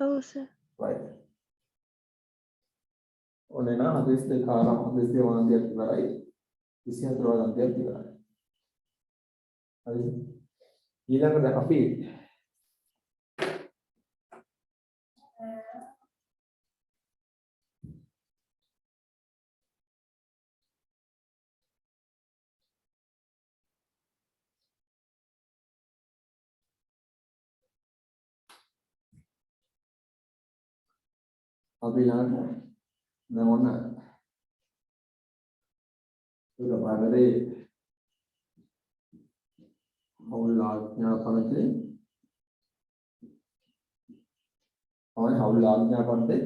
ඔව් සර්. right. ඔනේ නා 42 කාරණා 42 වගන්තියක් ඉවරයි 24 වගන්තියක් ඉවරයි. හරිද? ඊළඟට අපි ළඟට දැන් ඔන්න ඒක බලද්දී හවුල් ආඥා පනතේ හවුල් ආඥා පනතේ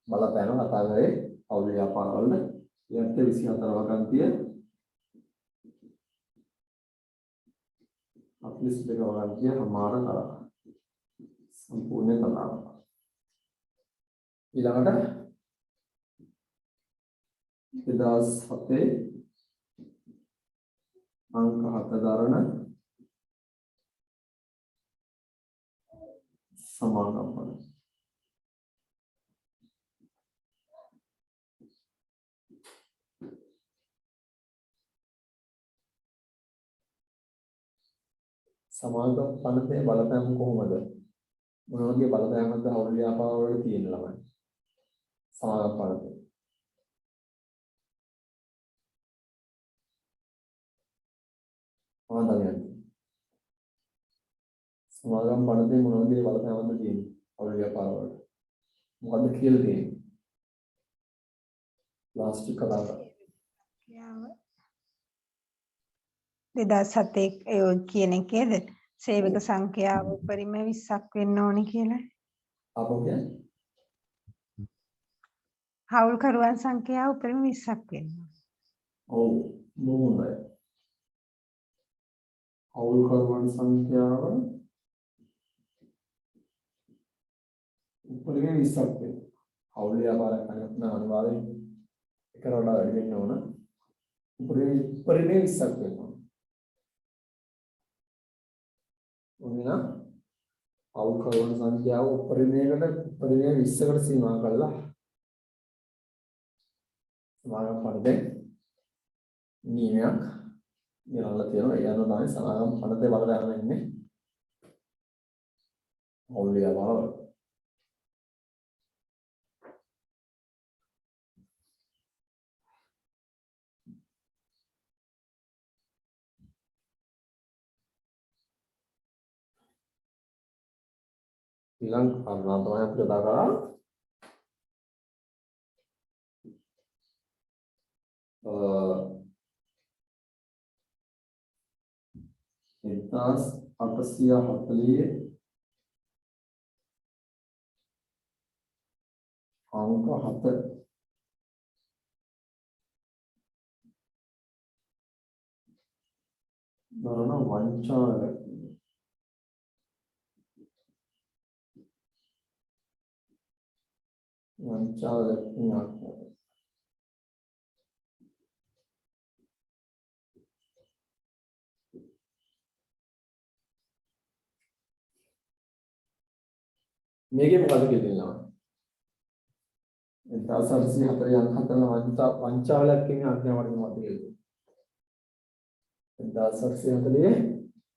බලපෑම කතා කරේ හවුල් ව්‍යාපාර වල 24 වගන්තිය අපලිස් දෙක වගන්තිය සමාන කරා සම්පූර්ණ කතාව ඊළඟට 2007 අංක 7 දරන සමාගම් පන සමාගම් පනතේ බලපෑම කොහොමද මොන වගේ බලපෑමක්ද හවුල් ව්‍යාපාර වල තියෙන ළමයි සමාගම් පනතේ ආදරයන් සමාගම් පනතේ මොන වගේ බලපෑමක්ද තියෙන්නේ හවුල් ව්‍යාපාර වල මොකද්ද කියලා තියෙන්නේ ප්ලාස්ටික් කතාව 2007 ඒ කියන එකේද සේවක සංඛ්‍යාව උපරිම 20ක් වෙන්න ඕනි කියලා. අපෝ කියන්නේ හවුල්කරුවන් සංඛ්‍යාව උපරිම 20ක් වෙන්න ඕනි. ඔව් මොනවායි හවුල්කරුවන් සංඛ්‍යාව උපරිම 20ක් වෙන්න. හවුල් ව්‍යාපාරයක් කරන අනිවාර්යෙන් එකට වඩා වැඩි වෙන්න ඕන. උපරිම 20ක් වෙන්න ඕන. ඔන්න හවුල්කරුවන් සංඛ්‍යාව උපරිමයකට 20කට සීමා කළා. සමාගම් පනතේ නියමයක් ගෙනල්ලා තියෙනවා. ඒ අනුව තමයි සමාගම් පනතේ බලපෑම ඉන්නේ. හවුල් ව්‍යාපාර වල. ඊළඟ කාරණා තමයි අපි කතා කරා 1840 අංක 7 දරන වංචාවල මේකේ මොකද කියනවා 1840 අංක 7 වංචාවලක් කියන ආඥාවට මොකද කියන්නේ 1840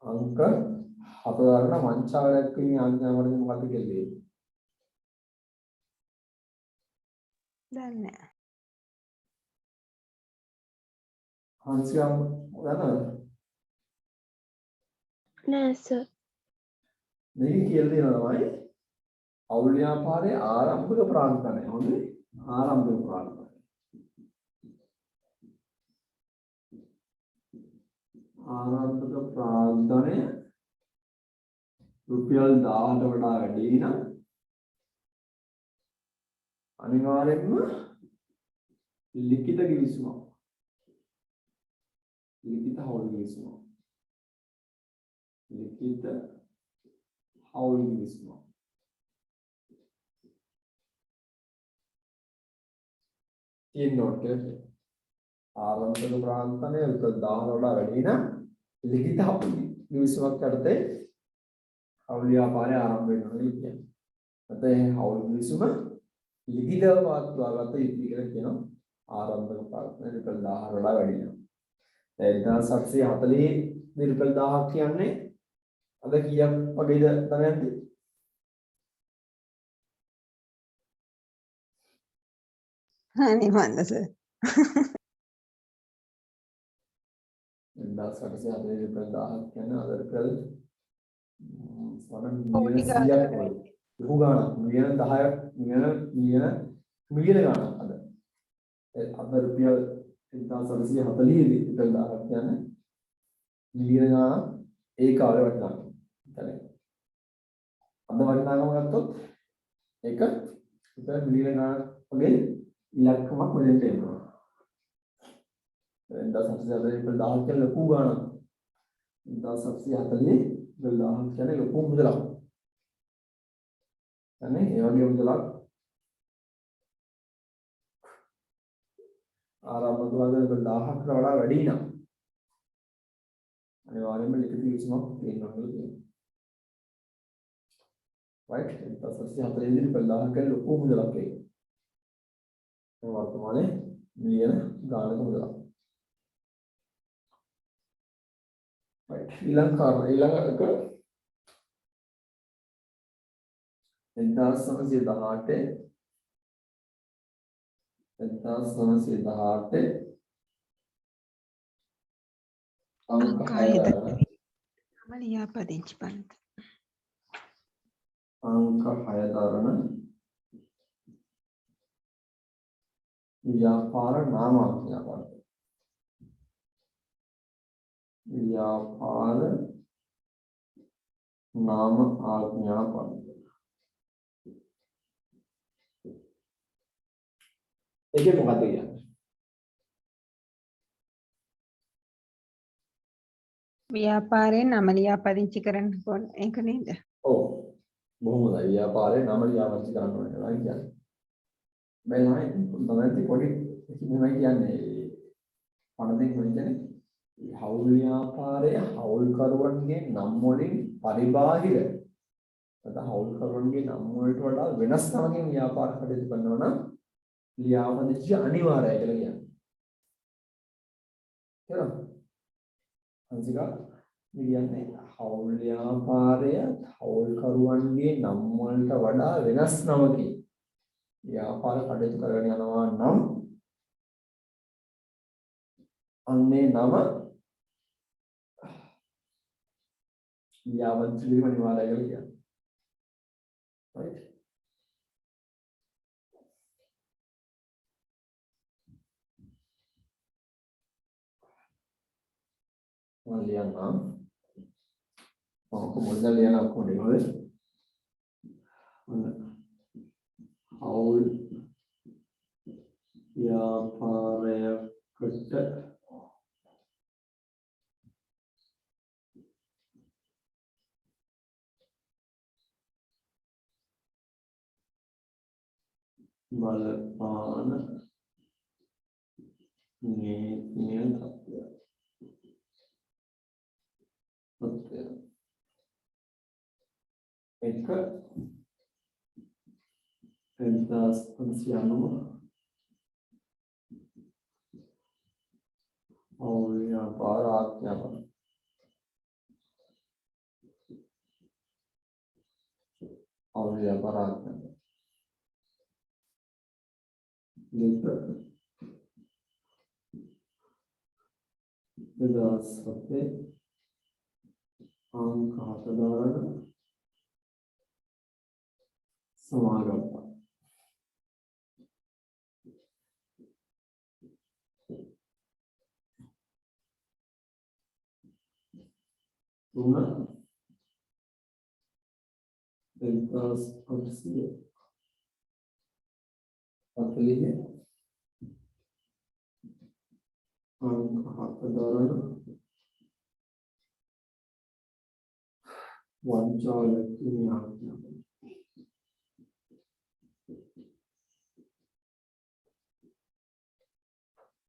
අංක 7 දරන වංචාවලක් කියන ආඥාවට මොකද කියන්නේ දන්නේ නැහැ. හංසියම් දන්නවද නෑ සර්. මේක කියලා දෙනවා තමයි හවුල් ව්‍යාපාරයේ ආරම්භක ප්‍රාන්තණය. හොඳේ ආරම්භක ප්‍රාන්තණය. ආරම්භක ප්‍රාන්තණය රුපියල් 1000ට වඩා වැඩි නම් අනිවාර්යයෙන්ම ලිඛිත කිවිසුමක්. ලිඛිත හවුල් කිවිසුමක්. ලිඛිත හවුල් කිවිසුමක්. තියෙනකොට ආරම්භක ප්‍රාන්තණය රුපියල් 1000ට වඩා වැඩි නම් ලිඛිත හවුල් කිවිසුමක් යටතේ හවුල් ව්‍යාපාරය ආරම්භ වෙනවා කියන්නේ. නැත්නම් හවුල් කිවිසුම ලිඛිතව පවත්වාගත යුතුයි කියලා කියනවා ආරම්භක ප්‍රාන්තණය රුපියල් 1000ට වඩා වැඩි නම්. 1840 රුපියල් 1000ක් කියන්නේ අද කීයක් වගේද දමයන්ති? අනේ මන්ද සර්. 1840 කියන්නේ අද රුපියල් සමන් කෝටි මිලියන 100ක් වගේ. ලොකු ගාණක්. මිලියන 10 මිලියන ගාණක් අද. අද රුපියල් 1840 දී රුපියල් 1000ක් කියන්නේ මිලියන ගාණක් ඒ කාලේ වටිනාකම. يعني අද වටිනාකම ගත්තොත් ඒක රුපියල් මිලියන ගාණක් වගේ ඉලක්කමක් මෙතෙන්ට එනවා. 1840 රුපියල් 1000ක් කියන්නේ ලොකු ගාණක්. 1840 රුපියල් 1000ක් කියන්නේ ලොකු මුදලක්. يعني ඒ වගේ මුදලක් ආරම්භ කරලා රුපියල් 1000කට වඩා වැඩි නම් අනිවාර්යයෙන්ම ලිඛිත විසඳුමක් තියෙනවා කියලා කියනවා. right 1840 දී රුපියල් 1000ක් කියන්නේ ලොකු මුදලක් ඒක. ඒ වර්තමානයේ මිලියන ගාණක මුදලක්. right ඊළඟ එක 1918 අංක 6 මම ලියාපදිංචි පනත. අංක 6 දරන ව්‍යාපාර නාම ආඥා පනත. ව්‍යාපාර නාම ආඥා පනත. ඒකේ මොකක්ද කියන්නේ? ව්‍යාපාරයෙන් නම ලියාපදිංචි කරන්න ඕන ඒක නේද? ඔව්. බොහොම හොඳයි. ව්‍යාපාරේ නම ලියාපදිංචි කරන්න ඕනේ නේද කියන්නේ. මම තමයි පොඩි මෙහෙමයි කියන්නේ. පනතෙන් කියන්නේ හවුල් ව්‍යාපාරය හවුල්කරුවන්ගේ නම් වලින් පරිබාහිර නැත්නම් හවුල්කරුවන්ගේ නම් වලට වඩා වෙනස් නමකින් ව්‍යාපාර කටයුතු කරනවා නම් ලියාපදිංචි අනිවාර්යයි කියලා කියන්නේ. තේරුණාද? අන්තික කියන්නේ හවුල් ව්‍යාපාරය හවුල්කරුවන්ගේ නම් වලට වඩා වෙනස් නමකින් ව්‍යාපාර කටයුතු කරගෙන යනවා නම් අන්නේ නම ලියාපදිංචි කිරීම අනිවාර්යයි කියලා කියන්නේ. right Liana, como es Liana con el haul ව්‍යාපාරයකට බලපාන නීතිය තත්ත්වය. එක 1590 haul ව්‍යාපාර ආඥාපන. haul ව්‍යාපාර ආඥාපන. දෙදහස් 7 අංක 7 දාරන සමාගත්තා. තුන 1840 අංක 7 දාරන වංචාලක්ෂණ ආඥාපන.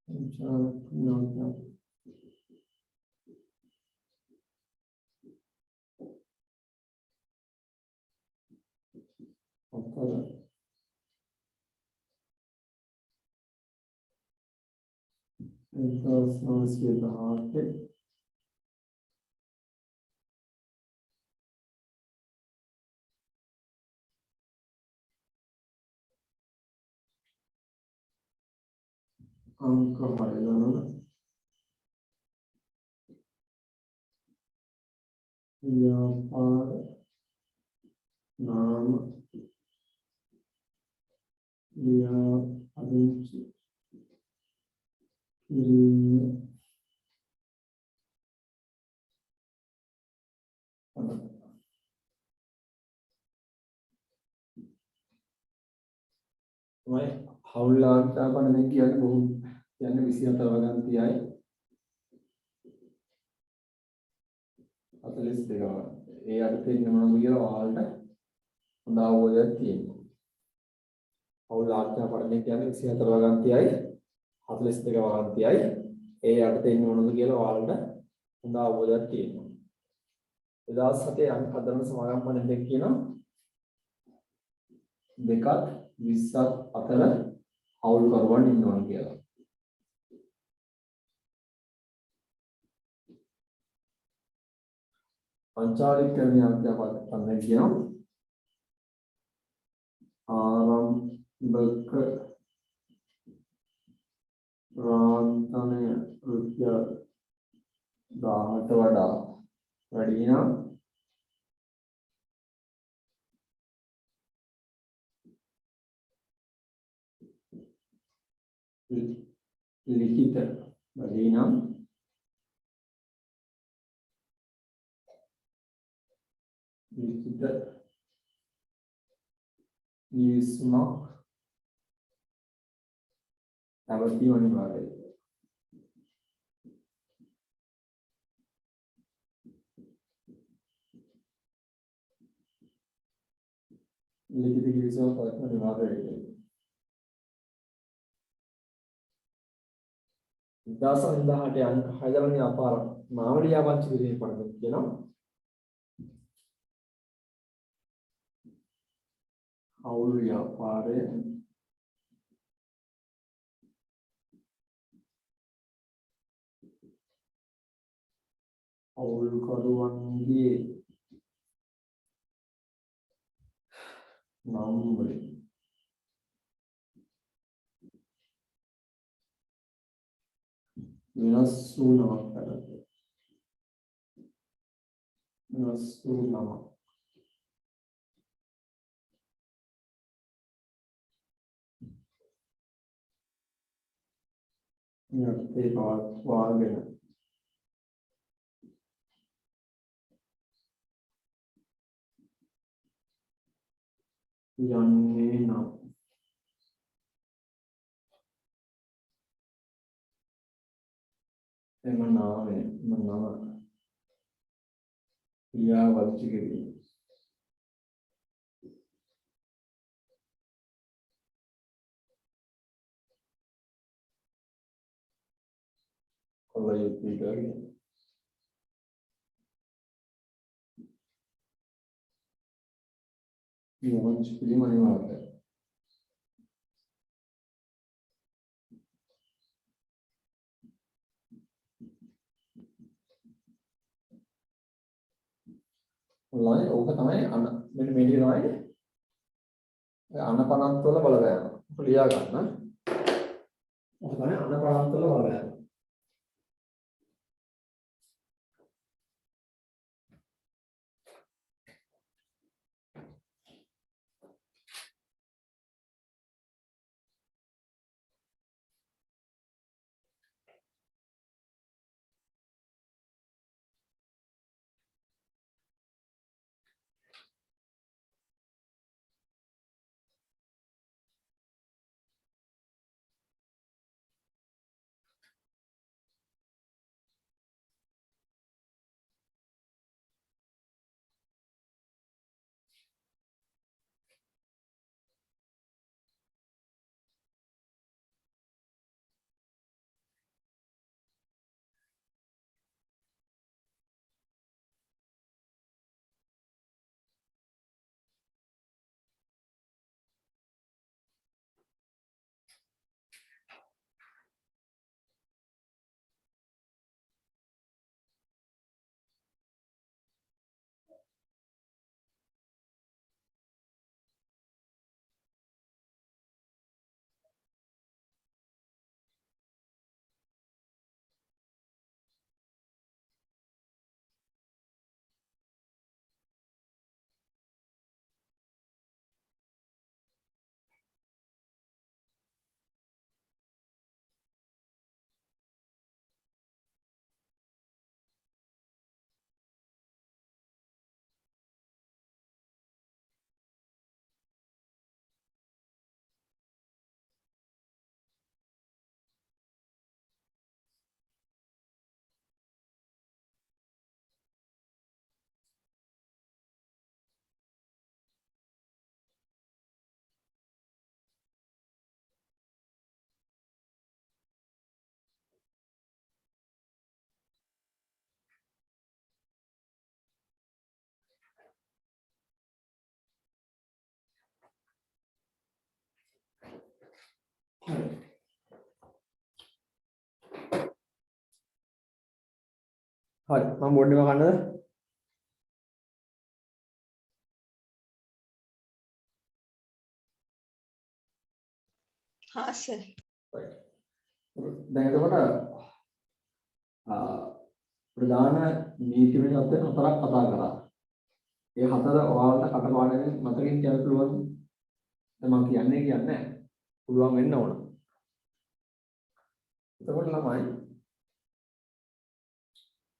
වංචාලක්ෂණ ආඥාපන. අතර 1918 अंक हरिगणन व्यापार नाम व्यापारिक मैं हौलाटा पढ़ने की आज बहुत यानी विषय तरह තියයි 42 ඒ අර්ථයෙන් මොනවද කියලා ඔයාලට හොඳ අවබෝධයක් තියෙනවා. හෞලාටා පढ़ने කියන්නේ 24 වගන්තියයි 42 වගන්තියයි ඒ අර්ථයෙන් මොනවද කියලා ඔයාලට හොඳ අවබෝධයක් තියෙනවා. 2007 අංක 4 සමාගම් පණ දෙක කියනවා දෙකත් 20ක් අතර හවුල් කරුවන් ඉන්නවා කියලා. पंचालिक करने आपके पढ़ने किया आरंभक रांतने रुपया 18 वडा वडीना लिखित वडीना लिखित निस्मा आवृत्ति अनिवार्य लिखित की विषय पर अनिवार्य है 10 अंक हैदराबाद व्यापार मावलिया बात विषय पढ़ने के ना हौल व्यापार हौल करुवंगे नंबर विनस्सु नमक करते विनस्सु नमक यत्ते बात वागन यन्ने ना मनावे मनावा या वच्चिगिरी कोला युक्ति करें ये वच्चिगिरी मनी वाला लाइन ओका तमाय अन मैंने मेरी लाइन අනපනත් වල බලපෑම. ලියා ගන්න. ඔක තමයි අනපනත් වල බලපෑම. හරි මම බෝඩ් එක ගන්නද? හා සර්. දැන් එතකොට ප්‍රධාන නීති වෙන හතරක් කතා කරා. ඒ හතර ඔයාලට කටපාඩමින් මතකින් කියන්න පුළුවන්. දැන් මම කියන්නේ පුළුවන් වෙන්න ඕන. එතකොට ළමයි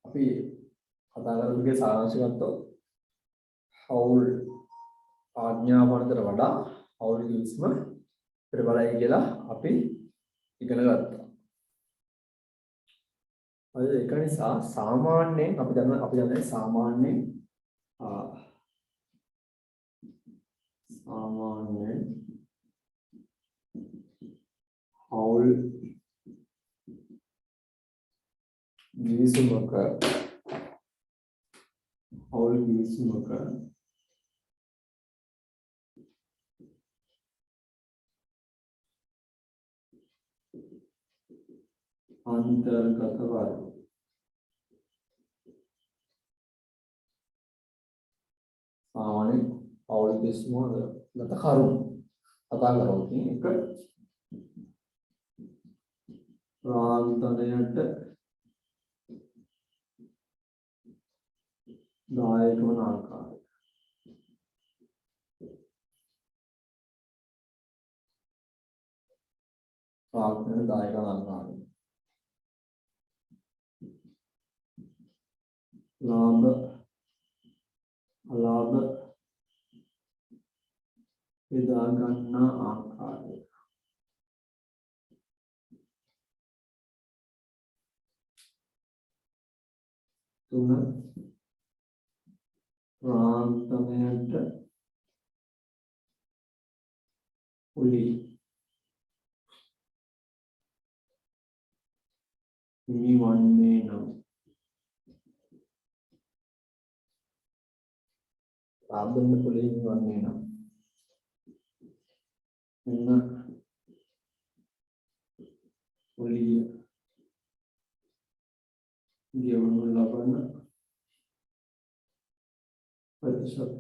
අපි කතා කරපුගේ සාරාංශය ගත්තොත් හවුල් ආඥාවන්තර වඩා හවුල් කිවිස්ම ප්‍රබලයි කියලා අපි ඉගෙන ගත්තා. ඒක නිසා සාමාන්‍යයෙන් අපි දන්නේ සාමාන්‍යයෙන් හවුල් කිවිසුමක अंतर्गत वर्ग सामान्य और किस्मों गत करुण पता करो कि एक प्रांतनयट दायक बनाकर प्रांतनयट दायक बनाकर लाभ अलाभ विदागन्ना आकार तुम प्रांतनयट उली प्राब्दम पुलिस वन्ने ना इन्ना पुलिस जीवन लबन प्रतिशत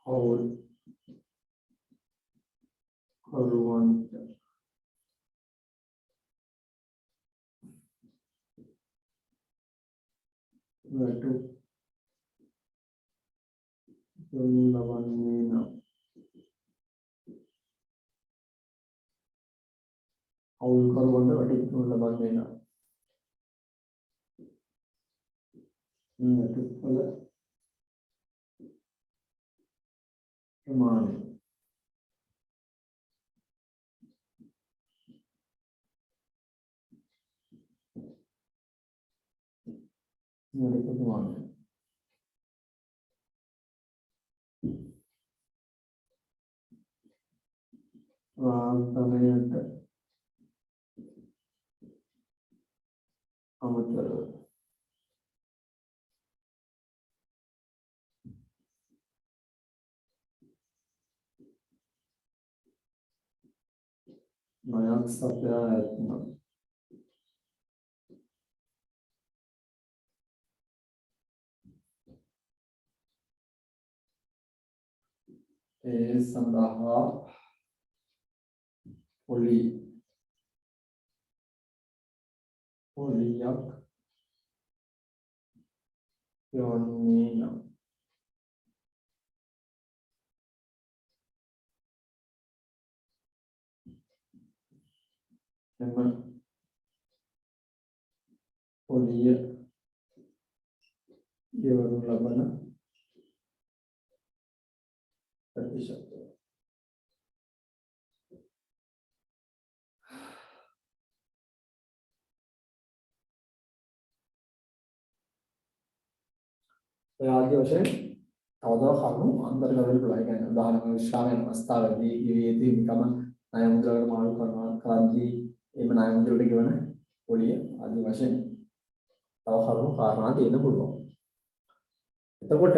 और करुवन वेटु लवन्नेना और करुवन वेटु लवन्नेना वेटु फल प्रमाण मेरे को प्रमाण प्रांतनयट अमतर नयक सत्यायत्न संदहा पुलियक योनिना पुलिय येवरु लबन प्रतिशत आदि वशेन අවදව කරුණු අන්තර්ගත වෙලා කියන්නේ උදාහරණයක් විශ්‍රාමයේ අවස්ථාවේදී ඊයේදී නිකම ණය මුද්‍රවල මාරු කරනවා කරද්දී එම ණය මුද්‍රවලට ගෙවන පොලිය ආදි වශයෙන් තව කරුණු කාරණා දෙන්න පුළුවන්. එතකොට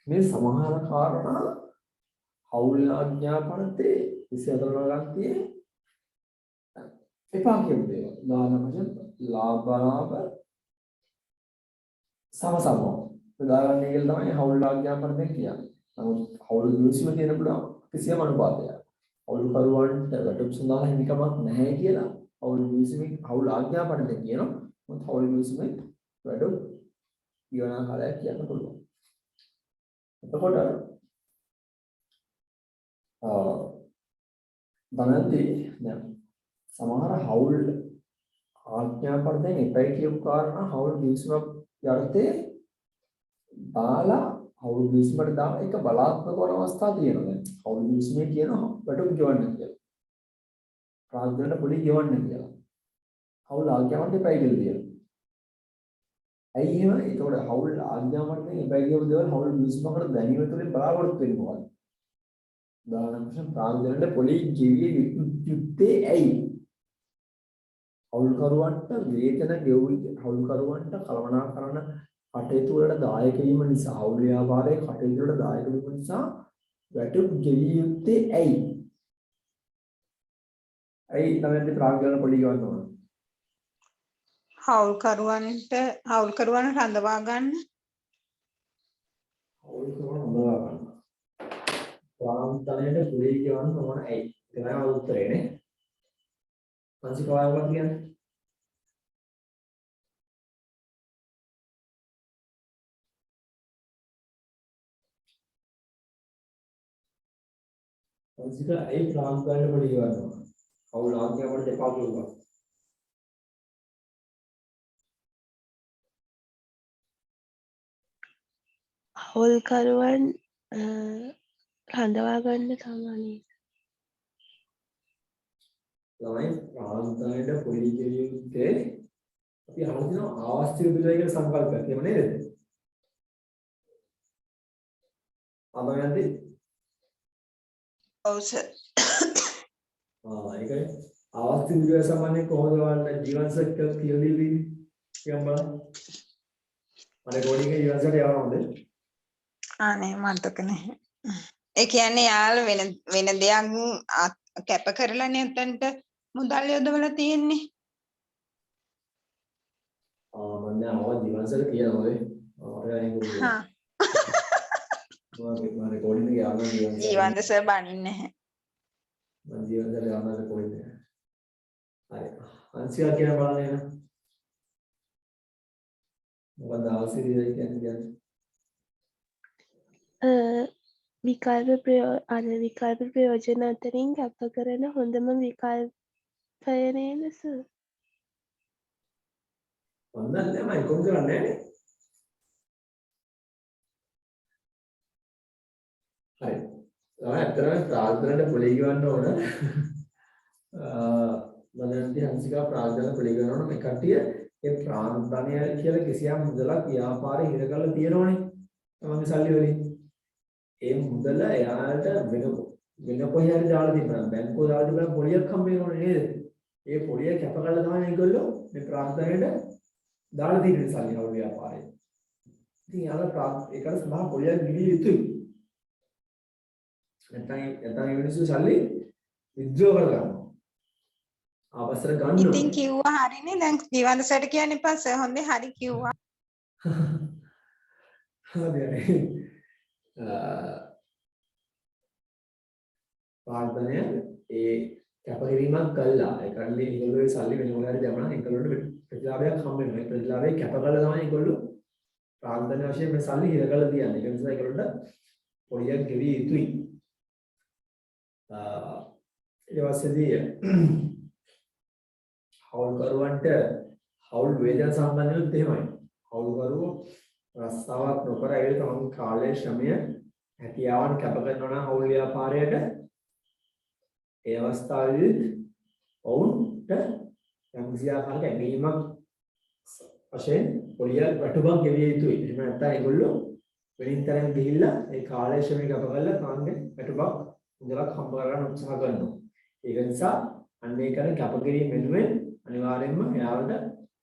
මේ සමහර කාරණා හවුල් ආඥාපනතේ 24 ගන්තියේ එපා කියපු දේවල්. උදාහරණ වශයෙන් ලාභ සමසමව. උදාහරණ එක තමයි හවුල් ආඥාපනතේ කියන්නේ. නමුත් හවුල් නිවසීම කියන පුළුවන් කිසියම් අනුපාතයක්. හවුල් කරුවන්ට වැටුප් සඳහා හිමිකමක් නැහැ කියලා හවුල් නිවසීමේ හවුල් ආඥාපනතේ කියනවා. මොකද හවුල් නිවසීමේ වැටුප් ඊවන කාලයක් කියන්න පුළුවන්. එතකොට බලද්දී දැන් සමහර හවුල් ආඥාපනතෙන් එපයි කියපු කාරණා හවුල් නිවසීමක් යටතේ බාලා හවුල් නිවසීමට දාන එක බලාත්මක වන අවස්ථා තියෙනවා. දැන් හවුල් නිවසීමේ කියනවා වැටුප් ගෙවන්න කියලා. ප්‍රාග්ධනට පොඩි ගෙවන්න කියලා. හවුල් ආඥාවට එපයි කියලා කියනවා. ඇයි එහෙම? ඒතකොට හවුල් ආඥාවන්ගෙන් එපයි කියපු දේවල් හවුල් නිවසීමකට දැනීම තුළින් බලාපොරොත්තු වෙන්න ඕන. උදාහරණ වශයෙන් ප්‍රාග්ධනට පොලි ජීවිය යුත්තේ ඇයි? හවුල්කරුවන්ට වේතන ගෙවුයි හවුල්කරුවන්ට කළමනාකරන කටයුතු වලට දායක වීම නිසා හවුල් ව්‍යාපාරයේ කටයුතු වලට දායක වීම නිසා වැටුප් ගෙවිය යුත්තේ ඇයි? ඇයි තමයි ප්‍රාග්ධන පොලි ගන්න ඕන? හවුල්කරුවන් රඳවා ගන්න. හවුල්කරුවන් රඳවා ගන්න. ප්‍රාන්තණයට පොලි ගන්න ඕන ඇයි? ඒක තමයි උත්තරේ නේ. පංචකාරයක් කියන්නේ පංචක ඒ ප්‍රාන්තණයට පොලි ගන්නවා. හවුල් ආඥාවට දෙපා කියනවා. හවුල්කරුවන් රඳවා ගන්න තමයි. තමයි ප්‍රාන්තණයට පොලි කියුත්තේ අපි අහලා තියෙනවා ආවාස්තික බිලයි කියන සංකල්පයක්. එහෙම නේද? අමයන්දි ඔව් සර්. ඒකයි ආවාස්තික බිලය සම්බන්ධයෙන් කොහොමද වන්න ජීවන සර්කල් කියලා දෙන්නේ? කියන්න බලන්න. මම රෙකෝඩින් එක ජීවන සර්කල් යවනවද? අනේ මතක නැහැ. ඒ කියන්නේ යාළ වෙන දෙයක් කැප කරලා නැත්තන්ට මුදල් යොදවලා තියෙන්නේ. මම දැන් ආවා ජීවන සර්කල් කියනවා නේ. හා. මම රෙකෝඩින් එක යවනවා ජීවන්ත සර් බන්නේ නැහැ. මම ජීවන සර්කල් යවනවා රෙකෝඩින් එක. හරි. අන්සියා කියන බලන්න එන. මොකද ආසිරිය කියන්නේ? විකල්ප ප්‍රයෝජන අතරින් කැප කරන හොඳම විකල්පය නේද සර්? මම දැන් මම කොම් කරන්නේ නැහැ. හරි. තමයි අතරම ප්‍රාර්ථනාවට පොලි ගවන්න ඕන. මලන්ති හංසිකා ප්‍රාර්ථනා පොලි ගවන්න ඕන මේ කට්ටිය ඒ ප්‍රාර්ථනය කියලා කිසියම් මුදලක් ව්‍යාපාරේ හිර කරලා තියෙනවනේ. තමන්ගේ සල්ලි වලින්. ඒ මුදල එයාට වෙන කොහේ හරි දාලා තිබුණා. බැංකුව දාලා තිබුණා පොලියක් හම්බ වෙනවනේ නේද? ඒ පොලිය කැප කරලා තමයි ඒගොල්ලෝ මේ ප්‍රාර්ථනයට දාලා තියෙන සල්ලි හවුල් ව්‍යාපාරේ. ඉතින් යාලා ඒකට සමහර පොලියක් ගිලිය යුතුයි. නැත්නම් යුනිසු සල්ලි විත්ඩ්‍රෝ කරගන්නවා. ආපස්සට ගන්නවා. ඉතින් කිව්වා හරිනේ. දැන් ජීවන්ත සර්ට කියන්නේ පස්සේ හොඳේ හරි කිව්වා. හරි. ප්‍රාර්ථනය ඒ කැපකිරීමක් කළා. ඒ කියන්නේ ඒගොල්ලෝ සල්ලි වෙන මොකද දැම්මම ඒගොල්ලන්ට ප්‍රතිලාභයක් හම්බ වෙනවා. ඒ ප්‍රතිලාභය කැප කළා තමයි ඒගොල්ලෝ ප්‍රාර්ථන වශයෙන් මේ සල්ලි හිර කරලා තියන්නේ. ඒ නිසා ඒගොල්ලන්ට පොලියක් ගෙවිය යුතුයි. ඊට පස්සේදී හවුල්කරුවන්ට හවුල් වේදන සම්බන්ධව එහෙමයි. හවුල්කරුවෝ රස්සාවක් නොකර ඒ තමන් කාලය ශ්‍රමය හැකියාවන් කැප කරනවා නම් හවුල් ව්‍යාපාරයට ඒ අවස්ථාවේදී ඔවුන්ට යම්කිසි ආකාරයක ඇගීමක් වශයෙන් පොලිය වැටුපක් ගෙවිය යුතුයි. එහෙම නැත්නම් ඒගොල්ලෝ වෙනින් තරම් ගිහිල්ලා ඒ කාලය ශ්‍රමය කැප කරලා තමන්ගේ වැටුපක් මුදලක් හම්බ කරගන්න උත්සාහ කරනවා. ඒක නිසා අන්න ඒ කරන කැපකිරීම වෙනුවෙන් අනිවාර්යයෙන්ම එයාට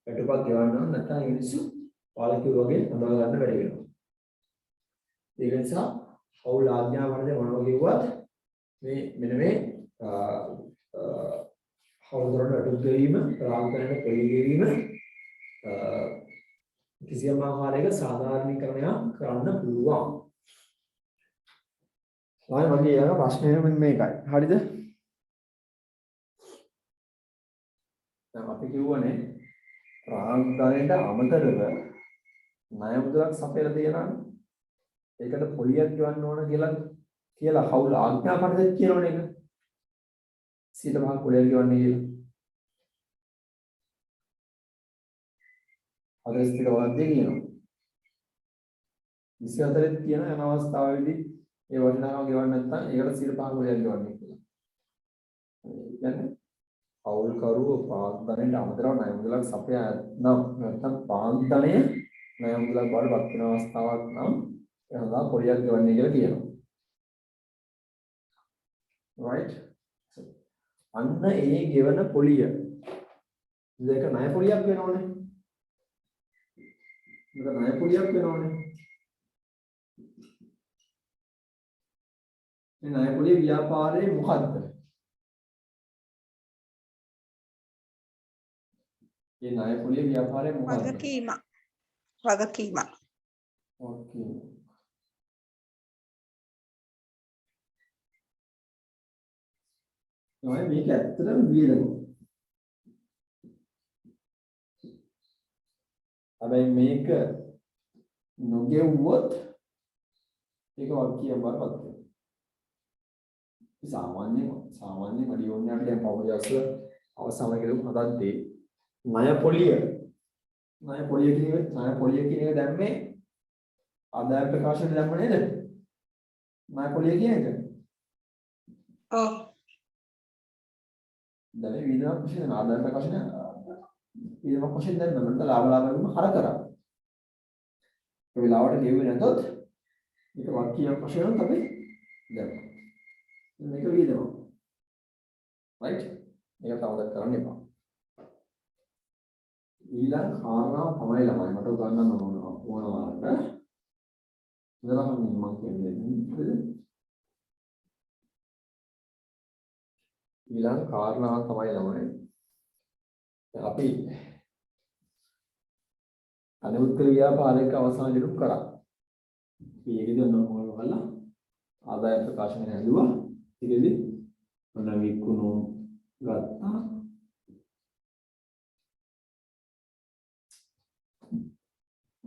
වැටුපක් ගෙවන්න ඕන නැත්නම් මිනිස්සු පාලකයෝ වගේ හඳුනා ගන්න බැරි වෙනවා. ඒක නිසා හවුල් ආඥා වර්ධනය මොනවා කිව්වත් මේ මෙන්න මේ හවුල්වලට අඩු ගැනීම රාගතරණ පරිගැනීම කිසියම් ආකාරයක සාධාරණීකරණයක් කරන්න පුළුවන්. ආයි මගේ ඊළඟ ප්‍රශ්නය මෙන්න මේකයි. හරිද? දැන් අපි කියවනේ රාගතරණයට අමතරව ණය මුදලක් සපයලා දෙනවනේ. ඒකට පොලියක් ගෙවන්න ඕන කියලා හවුල් ආඥා පරිදි කියනවනේ ඒක. 100% පොලියක් ගෙවන්නේ කියලා. අදස්තික වාද්‍ය කියනවා. 24 කියන යන අවස්ථාවේදී ඒ වටිනාකම ගෙවන්න නැත්නම් ඒකට 105 පොලියක් ගෙවන්නේ කියලා. කියන්නේ හවුල් කරුව පාන්දරේට අමතරව ණය මුදලක් සපයා නැත්නම් පාන්දරය ණය මුදලක් බවට පත් වෙන අවස්ථාවක් නම් එනවා පොලියක් ගෙවන්නේ කියලා කියනවා. right අන්න ඒ ගෙවන පොලිය දෙක ණය පොලියක් වෙනවනේ. මේක ණය පොලියක් වෙනවනේ. මේ ණය පොලිය ව්‍යාපාරයේ මොකද්ද? මේ ණය පොලිය ව්‍යාපාරයේ මොකද්ද? වගකීම. ඕකේ. මේක ඇත්තටම වියදම. හැබැයි මේක නොගෙවුවොත් ඒක වක්කියම් බරපත් වෙනවා. සාමාන්‍ය මඩියෝන්යාට දැන් පවුලස් අවසාන කෙරුම් හදද්දී ණය පොලිය කියන එක දැම්මේ ආදාය ප්‍රකාශන දැම්ම නේද? ණය පොලිය කියන එක. ඔව්. දැන් විනාඩි ප්‍රශ්න ආදාය ප්‍රකාශන ඊළඟ කොෂන් දැන් මම ලාභ වීම හර කරා. ඒ වෙලාවට ගෙවුවේ නැතොත් මේක වාක්‍ය ප්‍රශ්න තමයි දැන්. මේක වියදම. right? මේක තවද කරන්න එපා. ඊළඟ කාරණාව තමයි ළමයි මට උගන්වන්න ඕනවාට. ඉතලම මම කියන්නේ ඊළඟ කාරණාව තමයි ළමයි අපි අනුත් ව්‍යාපාරික අවසාන දිනුම් කරා. මේකෙදි ඔන්න මොකද කරලා ආදාය ප්‍රකාශනය හැදුවා. ඒකෙදි ඔන්න විකුණු ගත්තා.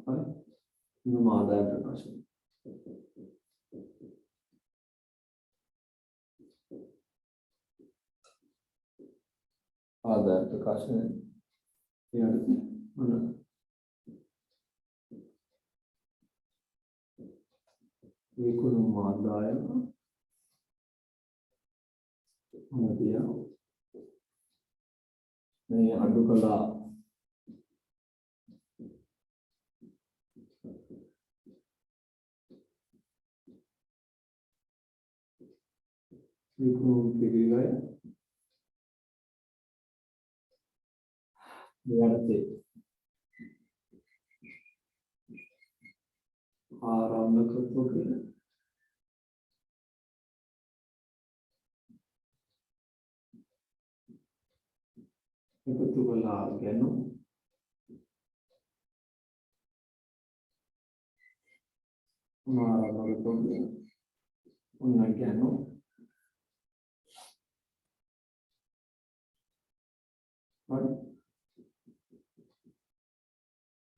හරි. ඉතින් ආදාය ප්‍රකාශනය. ආදාය ප්‍රකාශනය ඊළඟට මොන විකුණු ආදාය මොනදිය මේ අඩු කළා විකුණු පිළිවෙල මෙයාට ආරම්භ කරපොක එකතු කළා ගැනු ආරම්භ කරපොක උන්න ගැනු හරි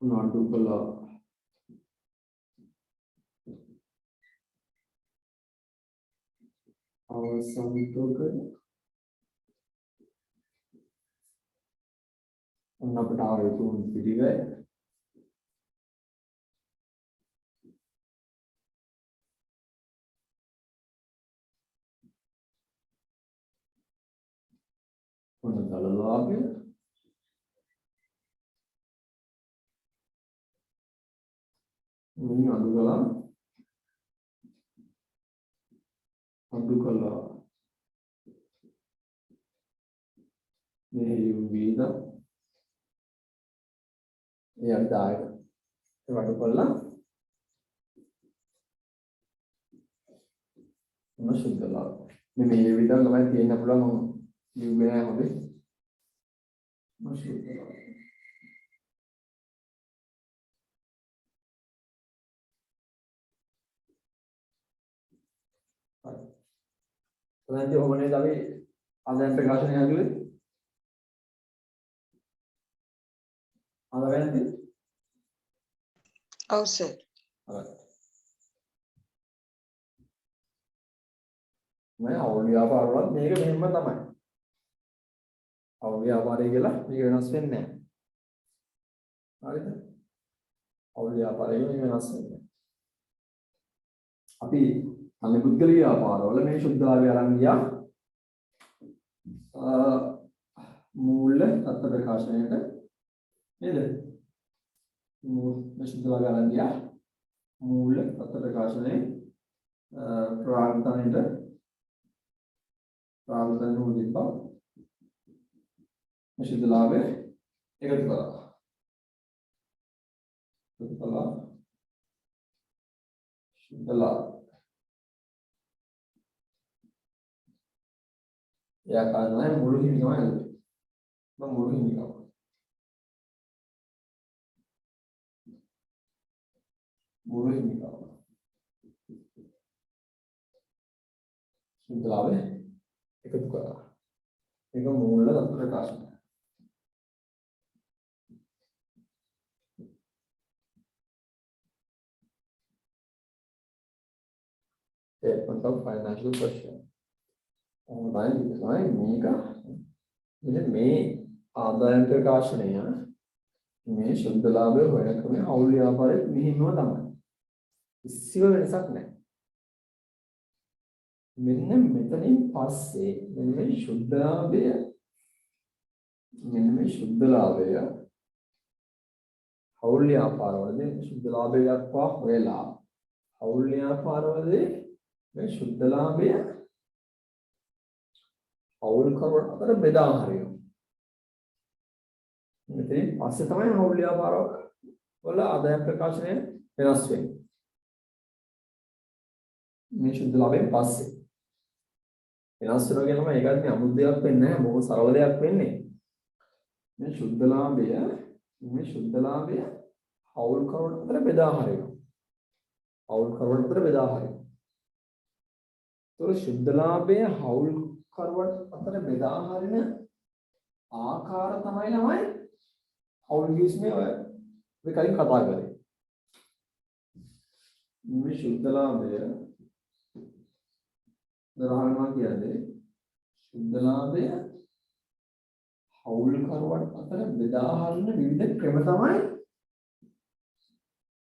උන්න කළා අවසන් තොග ඔන්න අපට ආවේ තුන් පිළිවෙල ඔන්න දලලාභය මේ අඩු කළා මේ වීද ඒ අඩායක ඒ අඩු කළා මොන සුද්ධ ලාභ. මේ විදිහට තමයි තියෙන්න පුළුවන් මම ලිව්වේ නැහැ හොඳේ. මොන සුද්ධ ලාභ. දැන් ඔහොමනේ අපි ආදායම් ප්‍රකාශනය හදුවේ. ආදායම් නැති? ඔව් සර්. හරි. මම අවුල් ව්‍යාපාර වලත් මේක මෙහෙම තමයි. අවුල් ව්‍යාපාරය කියලා මේක වෙනස් වෙන්නේ නැහැ. හරිද? අවුල් ව්‍යාපාරය මේක වෙනස් වෙන්නේ නැහැ. අපි අනිත් පුද්ගල ව්‍යාපාරවල මේ ශුද්ධාවය අරන් ගියා. මූල්‍ය තත්ත්ව ප්‍රකාශනයට නේද? මූල්‍ය ශුද්ධාවය අරන් ගියා. මූල්‍ය තත්ත්ව ප්‍රකාශනයේ ප්‍රාග්ධනයට ප්‍රාග්ධන උදිපා ශුද්ධාවය එකතු කරා. ශුද්ධාවය या कारण है मुरु ही निकाल दे मैं मुरु ही निकाल शुद्ध एकत्र करा एक मूल तत्व प्रकाश फाइनेंशियल क्वेश्चन මේ ආදායම් ප්‍රකාශනය මේ ශුද්ධ ලාභය හොයන ක්‍රමයේ අවුල් ව්‍යාපාරයේ මෙහිම තමයි. කිසිම වෙනසක් නැහැ. මෙන්න මෙතනින් පස්සේ මෙන්න මේ ශුද්ධ ලාභය අවුල් ව්‍යාපාරවලදී ශුද්ධ ලාභය දක්වා හොයලා අවුල් ව්‍යාපාරවලදී මේ ශුද්ධ ලාභය අවුල් කරන අතර බෙදා හරිනවා. මෙතනින් පස්සේ තමයි අවුල් ව්‍යාපාර වල ආදායම් ප්‍රකාශනය වෙනස් වෙන්නේ. මේ ශුද්ධ ලාභයෙන් පස්සේ වෙනස් වෙනවා කියනම ඒකත් මේ අමුතු දෙයක් වෙන්නේ නැහැ. බොහොම සරල දෙයක් වෙන්නේ. මේ ශුද්ධ ලාභය අවුල් කරන අතර බෙදා හරිනවා. අවුල් කරන අතර බෙදා හරිනවා. ඒතකොට ශුද්ධ ලාභය අවුල් කරවට අතර බෙදා හරින ආකාර තමයි අවුල් කිස්මේ ඔය කලින් කතා කරේ. මේ ශුද්ධ ලාභය දරහනවා කියන්නේ ශුද්ධ ලාභය අවුල් කරවට අතර බෙදා හරින විවිධ ක්‍රම තමයි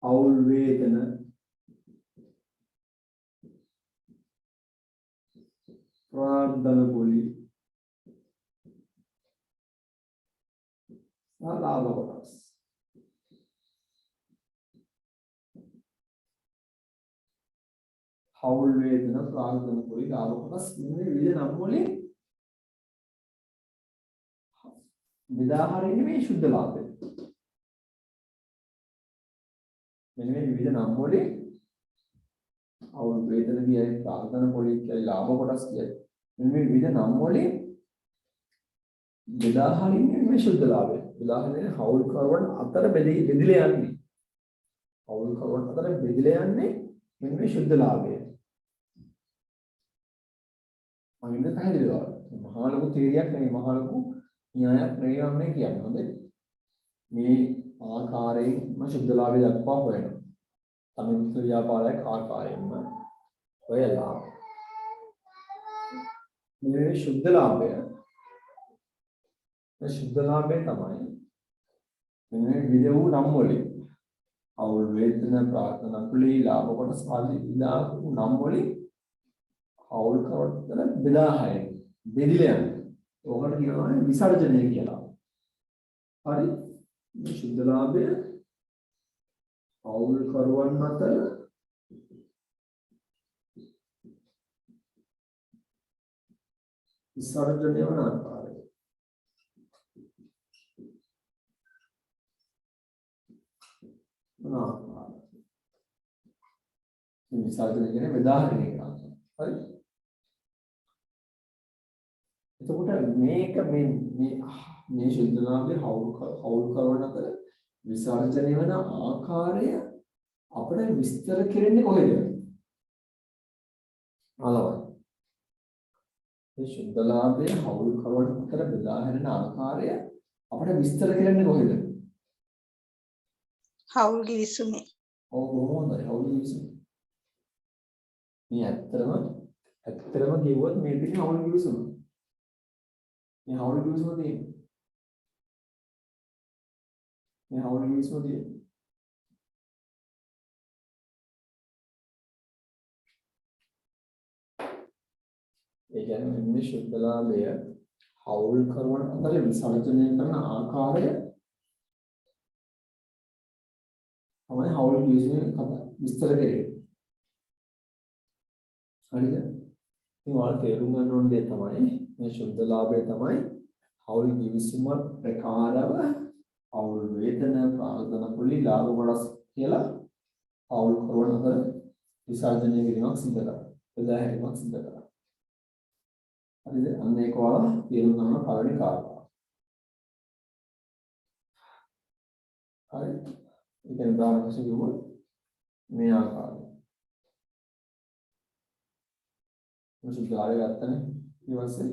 අවුල් වේතන ප්‍රාර්ථන පොලි ලාභ කොටස් අවුල් වේතන ප්‍රාර්ථන පොලි ලාභ කොටස් මේ විවිධ නම් වලින් බෙදා හරින්නේ මේ ශුද්ධ ලාභය. මෙන්න මේ විවිධ නම් වලින් අවුල් වේතන කියයි ප්‍රාර්ථන පොලි කියයි ලාභ කොටස් කියයි මේ විවිධ නම් වලින් බෙදා හරින්නේ මේ ශුද්ධ ලාභය. බෙදා හරින්නේ අවුල් කරවන අතර බෙදිලා යන්නේ. අවුල් කරවන අතර බෙදිලා යන්නේ මෙන්න මේ ශුද්ධ ලාභය. මම ඉන්න පැහැදිලිව මහා ලොකු තීරියක් නෙවෙයි මහා ලොකු න්‍යායක් නෙවෙයි මම කියන්නේ. හොඳයි. මේ ආකාරයෙන් මම ශුද්ධ ලාභය දක්වා හොයනවා. සමිත ව්‍යාපාරයක් ආකාරයෙන්ම හොයලා මේ ශුද්ධ ලාභය තමයි මේ විදිහ වූ නම් වලින් අවුල් වේතන ප්‍රාර්ථනා කුලී ලාභ කොටස් ආදී ඉදා නම් වලින් අවුල් කරවතර බෙදා හරින බෙදිලා යන ඕකට කියනවා විසර්ජනය කියලා. හරි මේ ශුද්ධ ලාභය අවුල් කරවන් අතර විසර්ජනය වන ආකාරය. විසර්ජනය කියන්නේ බෙදා හරින එක. හරි එතකොට මේක මේ ශුද්ධලාභයේ හවුල් කරන අතර විසර්ජනය වෙන ආකාරය අපිට විස්තර කෙරෙන්නේ කොහෙද? අලවයි. මේ ශුද්ධලාභයේ හවුල් කරන අතර බෙදා හැරෙන ආකාරය අපිට විස්තර කෙරෙන්නේ කොහෙද? හවුල් ගිවිසුමේ. ඔව් හොඳයි හවුල් ගිවිසුම. මේ ඇත්තටම කිව්වොත් මේ තියෙන හවුල් ගිවිසුම. මේ හවුල් ගිවිසුම තියෙන්නේ. මේ හවුල් ගිවිසුම තියෙන්නේ. ඒ කියන්නේ මේ ශුද්ධලාභය හවුල් කරන අතර විසර්ජනය කරන ආකාරය තමයි හවුල් ගිවිසුමේ කතා විස්තර කරන්නේ. හරිද? මේ වල තේරුම් ගන්න ඕන දේ තමයි මේ ශුද්ධලාභය තමයි හවුල් ගිවිසුම ප්‍රකාරව හවුල් වේතන ප්‍රාර්ථන කුලි ලාභ කොටස් කියලා හවුල් කරන අතර විසර්ජනය කිරීමක් සිදු කරනවා. බෙදා හැරීමක් සිදු කරනවා. හරිද? අන්න ඒක වල තේරුම් ගන්න පළවෙනි කාරණා. හරි. ඒ කියන්නේ උදාහරණ වශයෙන් කිව්වොත් මේ ආකාරය. ශුද්ධලාභය ගත්තනේ ඊට පස්සේ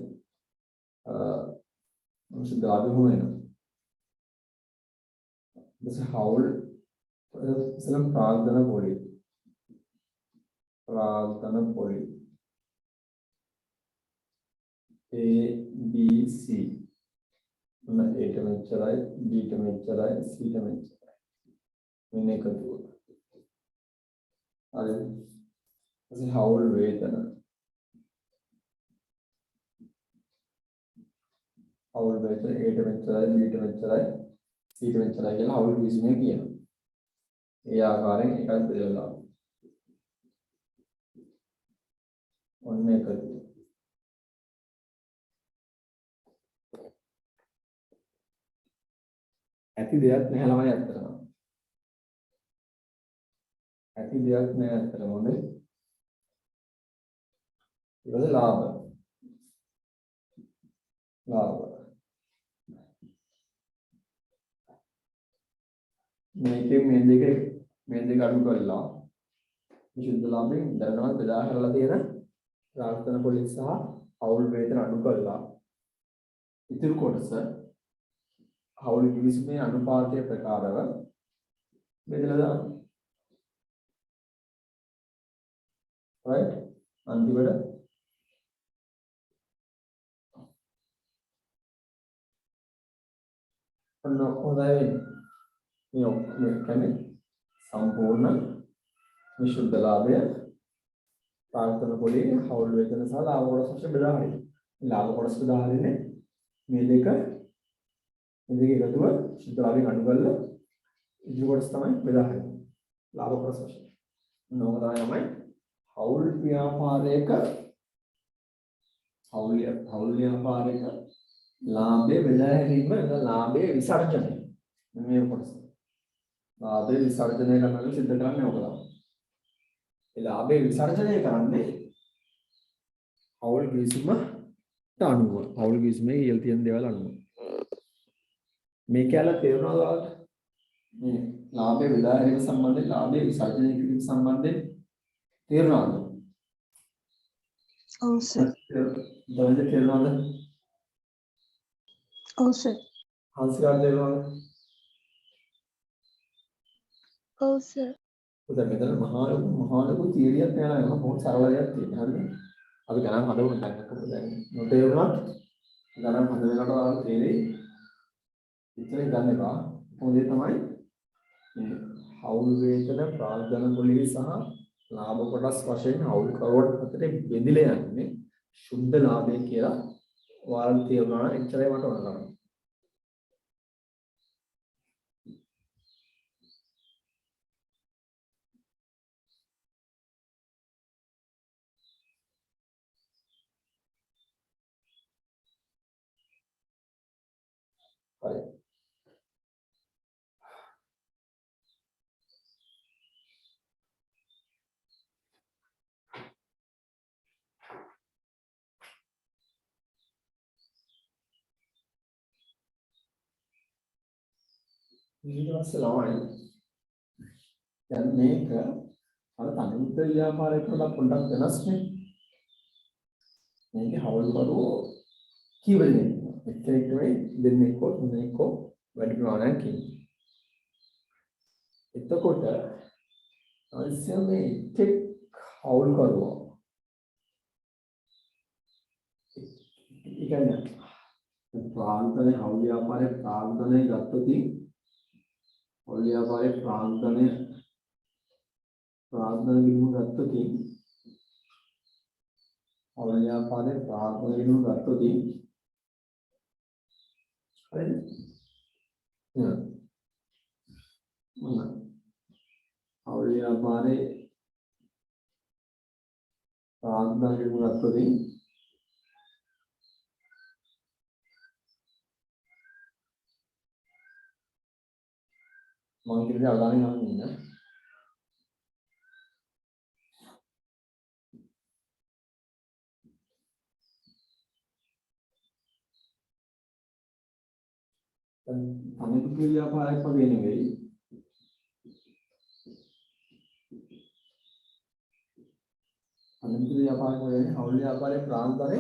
ශුද්ධලාභය වෙනවා. ඊට හවුල් ඉස්සෙල්ලාම ප්‍රාර්ථන පොලි A B C මොන A ට මෙච්චරයි B ට මෙච්චරයි C ට මෙච්චරයි මෙන්න එකතු වෙනවා. හරිද? ඊට හවුල් වේතන හවුල් වේතන A ට මෙච්චරයි B ට මෙච්චරයි C ට මෙච්චරයි කියලා හවුල් ගිවිසුමේ කියනවා. ඒ ආකාරයෙන් එකක් බෙදලා ඔන්න එකතු ඇති දෙයක් නැහැ ළමයි අත්තරම. ඇති දෙයක් නැහැ අත්තරම හොඳේ. ඊළඟ ලාභ. මේකේ මේ දෙක අඩු කරලා විශුද්ධ ලාභයෙන් දැනවත් බෙදා හැරලා තියෙන ප්‍රාර්ථන පොලිස් සහ හවුල් වේතන අඩු කරලා ඉතුරු කොටස හවුල් ගිවිසුමේ අනුපාතය ප්‍රකාරව බෙදලා දානවා. right අන්තිමට ඔන්න හොඳයි මේ කියන්නේ සම්පූර්ණ විශුද්ධ ලාභය ප්‍රාර්ථන පොලේ හවුල් වේතන සහ ලාභ කොටස් වශයෙන් බෙදා හරිනවා. ලාභ කොටස් බෙදා හරින්නේ මේ දෙක එකතුව ශුද්ධ ලාභයෙන් අඩු කරලා ඉදිරි කොටස් තමයි බෙදා හරින්නේ. ලාභ කොටස් වශයෙන්. නෝක තමයි හවුල් ව්‍යාපාරයක ලාභයේ බෙදා හැරීම ලාභයේ විසර්ජනය. මේ කොටස. ලාභයේ විසර්ජනය කරනවා සිද්ධ කරන්නේ ඔක තමයි. ඒ ලාභයේ විසර්ජනය කරන්නේ හවුල් ගිවිසුමට අනුව. හවුල් ගිවිසුමේ ඉහළ තියෙන දේවල් අනුව. මේ කියලා තේරුණාද ඔයාලට? මේ ලාභයේ බෙදා හැරීම සම්බන්ධයෙන් ලාභයේ විසර්ජනය කිරීම සම්බන්ධයෙන් තේරුණාද? ඔව් සර්. දැන් තේරුණාද? ඔව් සර්. හංසිකාට තේරුණාද? ඔව් සර්. උදේ මෙතන මහා ලොකු තියරියක් නෑ නේද? මොකක් සරල දෙයක් තියෙනවා. හරිද? අපි ගණන් හදමු දැන් නොතේරුණා ගණන් හද වෙනකොට ඔයාලට තේරෙයි. ඉතින් ගන්න එපා. මොකද තමයි මේ හවුල් වේතන ප්‍රාර්ථන පොලිස් සහ ලාභ කොටස් වශයෙන් හවුල් කරවට අතරේ බෙදලා යන්නේ සුද්ධ ලාභය කියලා ඔයාලට තේරුණා නම් එච්චරයි මට ඕන කරන්නේ. හරි. ඊට පස්සේ ළමයි දැන් මේක අර තනියම ව්‍යාපාරයක වඩා පොඩ්ඩක් වෙනස් නේ. මේකේ හවුල්කරුවෝ කීව දෙනෙක් එක්කෙනෙක් නෙවෙයි දෙන්නෙක්ව තුනෙක්ව වැඩි ප්‍රමාණයක් ඉන්නේ. එතකොට අවශ්‍යම මේ එක් හවුල්කරුවෝ ඒ කියන්නේ ප්‍රාන්තනේ හවුල් ව්‍යාපාරයේ ප්‍රාන්තනේ ගත්තොත් හවුල් ව්‍යාපාරයේ ප්‍රාන්තන ගිණුම ගත්තොත් හවුල් ව්‍යාපාරයේ ප්‍රාන්තන ගිණුම ගත්තොත් හරිද? හවුල් ව්‍යාපාරයේ ප්‍රාන්තන ගිණුම ගත්තොත් මම කියන්නේ අවධානය යොමු ඉන්න. අනිත් ව්‍යාපාරයක් වගේ නෙවෙයි. අනිත් ව්‍යාපාරයක් වගේ හවුල් ව්‍යාපාරයේ ප්‍රාන්තරය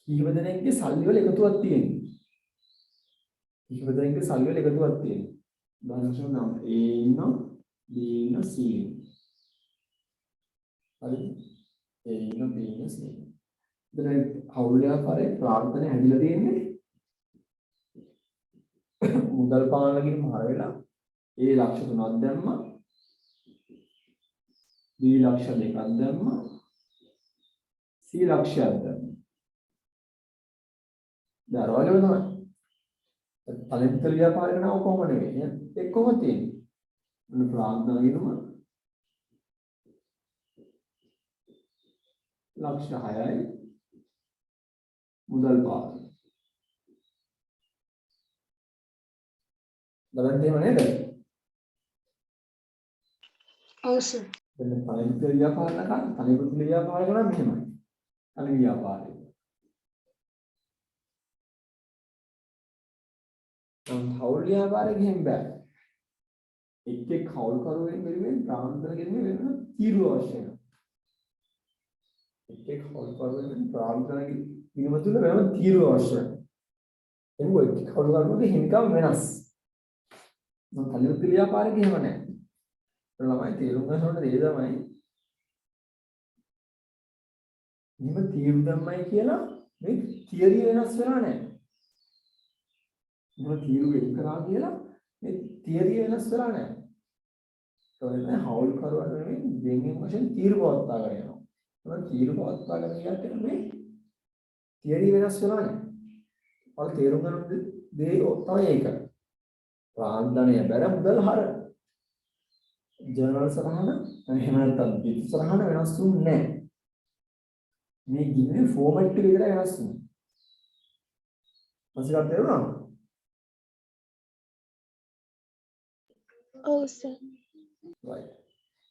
කීව දෙනෙක්ගේ සල්ලි වල එකතුවක් තියෙනවා. කීව දෙනෙක්ගේ සල්ලි වල එකතුවක් තියෙනවා. උදාහරණයක් නම් A ඉන්නවා B ඉන්නවා C ඉන්නවා. හරිද? A ඉන්නවා B ඉන්නවා C ඉන්නවා. දැන් හවුල් ව්‍යාපාරයේ ප්‍රාන්තරය හැදිලා තියෙන්නේ මුදල් පාලනකින් මාර වෙලා A ලක්ෂ 3ක් දැම්මා B ලක්ෂ 2ක් දැම්මා C ලක්ෂයක් දැම්මා. දරවලම තමයි. තලින්තර ව්‍යාපාරේ නම කොහොම නෙවෙයි. එක්කම තියෙන්නේ. මොන ප්‍රාන්තන ගිණුම ලක්ෂ 6යි මුදල් පාලන. බලන්න එහෙම නේද? ඔව් සර්. දැන් තලින්තර ව්‍යාපාර නකන් තලින්තර ව්‍යාපාර කරා මෙහෙමයි. තලින් ව්‍යාපාරේ හවුල් ව්‍යාපාරේ ගිහින් බෑ. එක් හවුල් කරුවෙන් වෙනුවෙන් ප්‍රාන්තන ගෙන්නේ වෙන තීරුව අවශ්‍ය වෙනවා. එක් හවුල් කරුවෙන් ප්‍රාන්තන ගිනීම තුළ වෙනම තීරුව අවශ්‍ය වෙනවා. එමුගො එක් හවුල් කරුවෙන්ගේ හිමිකම් වෙනස්. මම කලින් ව්‍යාපාරේ ගිහින් නැහැ. ළමයි තේරුම් ගන්න ඕන දේ තමයි නිම තීරු ධම්මයි කියලා මේ තියරිය වෙනස් වෙලා නැහැ. මොන තීරු වෙන් කරා කියලා මේ තියරිය වෙනස් වෙලා නැහැ. ඒ කියන්නේ හවුල් කරුවා නෙවෙයි වෙන්ගෙන් වශයෙන් තීරු පවත්වාගෙන යනවා. මොන තීරු පවත්වාගෙන යද්දී මේ තියරිය වෙනස් වෙලා නැහැ. ඔය තේරුම් ගන්න දේ තමයි ඒක. ප්‍රාන්තණය බැර මුදල් හර. ජර්නල් සරහන එහෙම නැත්නම් පිටු සරහන වෙනස් වුන්නේ නැහැ. මේ ගින්නේ ෆෝමැට් එක විතරයි වෙනස් වුනේ. මොකක්ද තේරුණාද? ඔව් සර්. right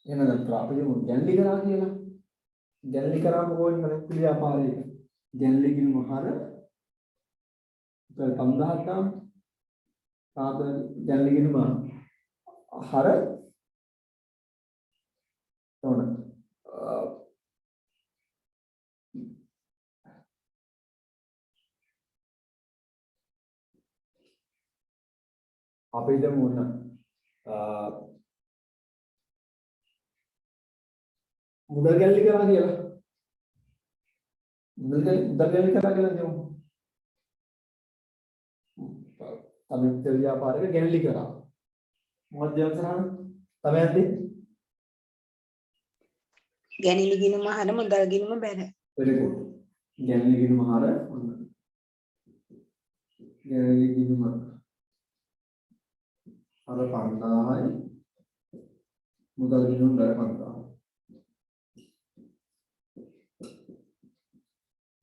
එහෙනම් ප්‍රාපියම ගැන්ලි කරා කියලා ගැන්ලි කරාම කොහෙන්ද නැති ව්‍යාපාරයක ගැන්ලි ගිණුම හර 5000ක් දාන්න තාත ගැන්ලි ගිණුම හර තෝන අපි දැන් මොන මුදල් ගැන්ලි කරා කියලා මුදල් ගැන්ලි කරා කියලා කියමු. තමිත් ව්‍යාපාරයක ගැන්ලි කරා. මොකක්ද යන්සරහන? තමයි යන්නේ. ගැනිලි ගිණුම හර මුදල් ගිණුම බැර. very good. ගැන්ලි ගිණුම හර ගැන්ලි ගිණුම අර 5000යි මුදල් ගිණුම බැර 5000.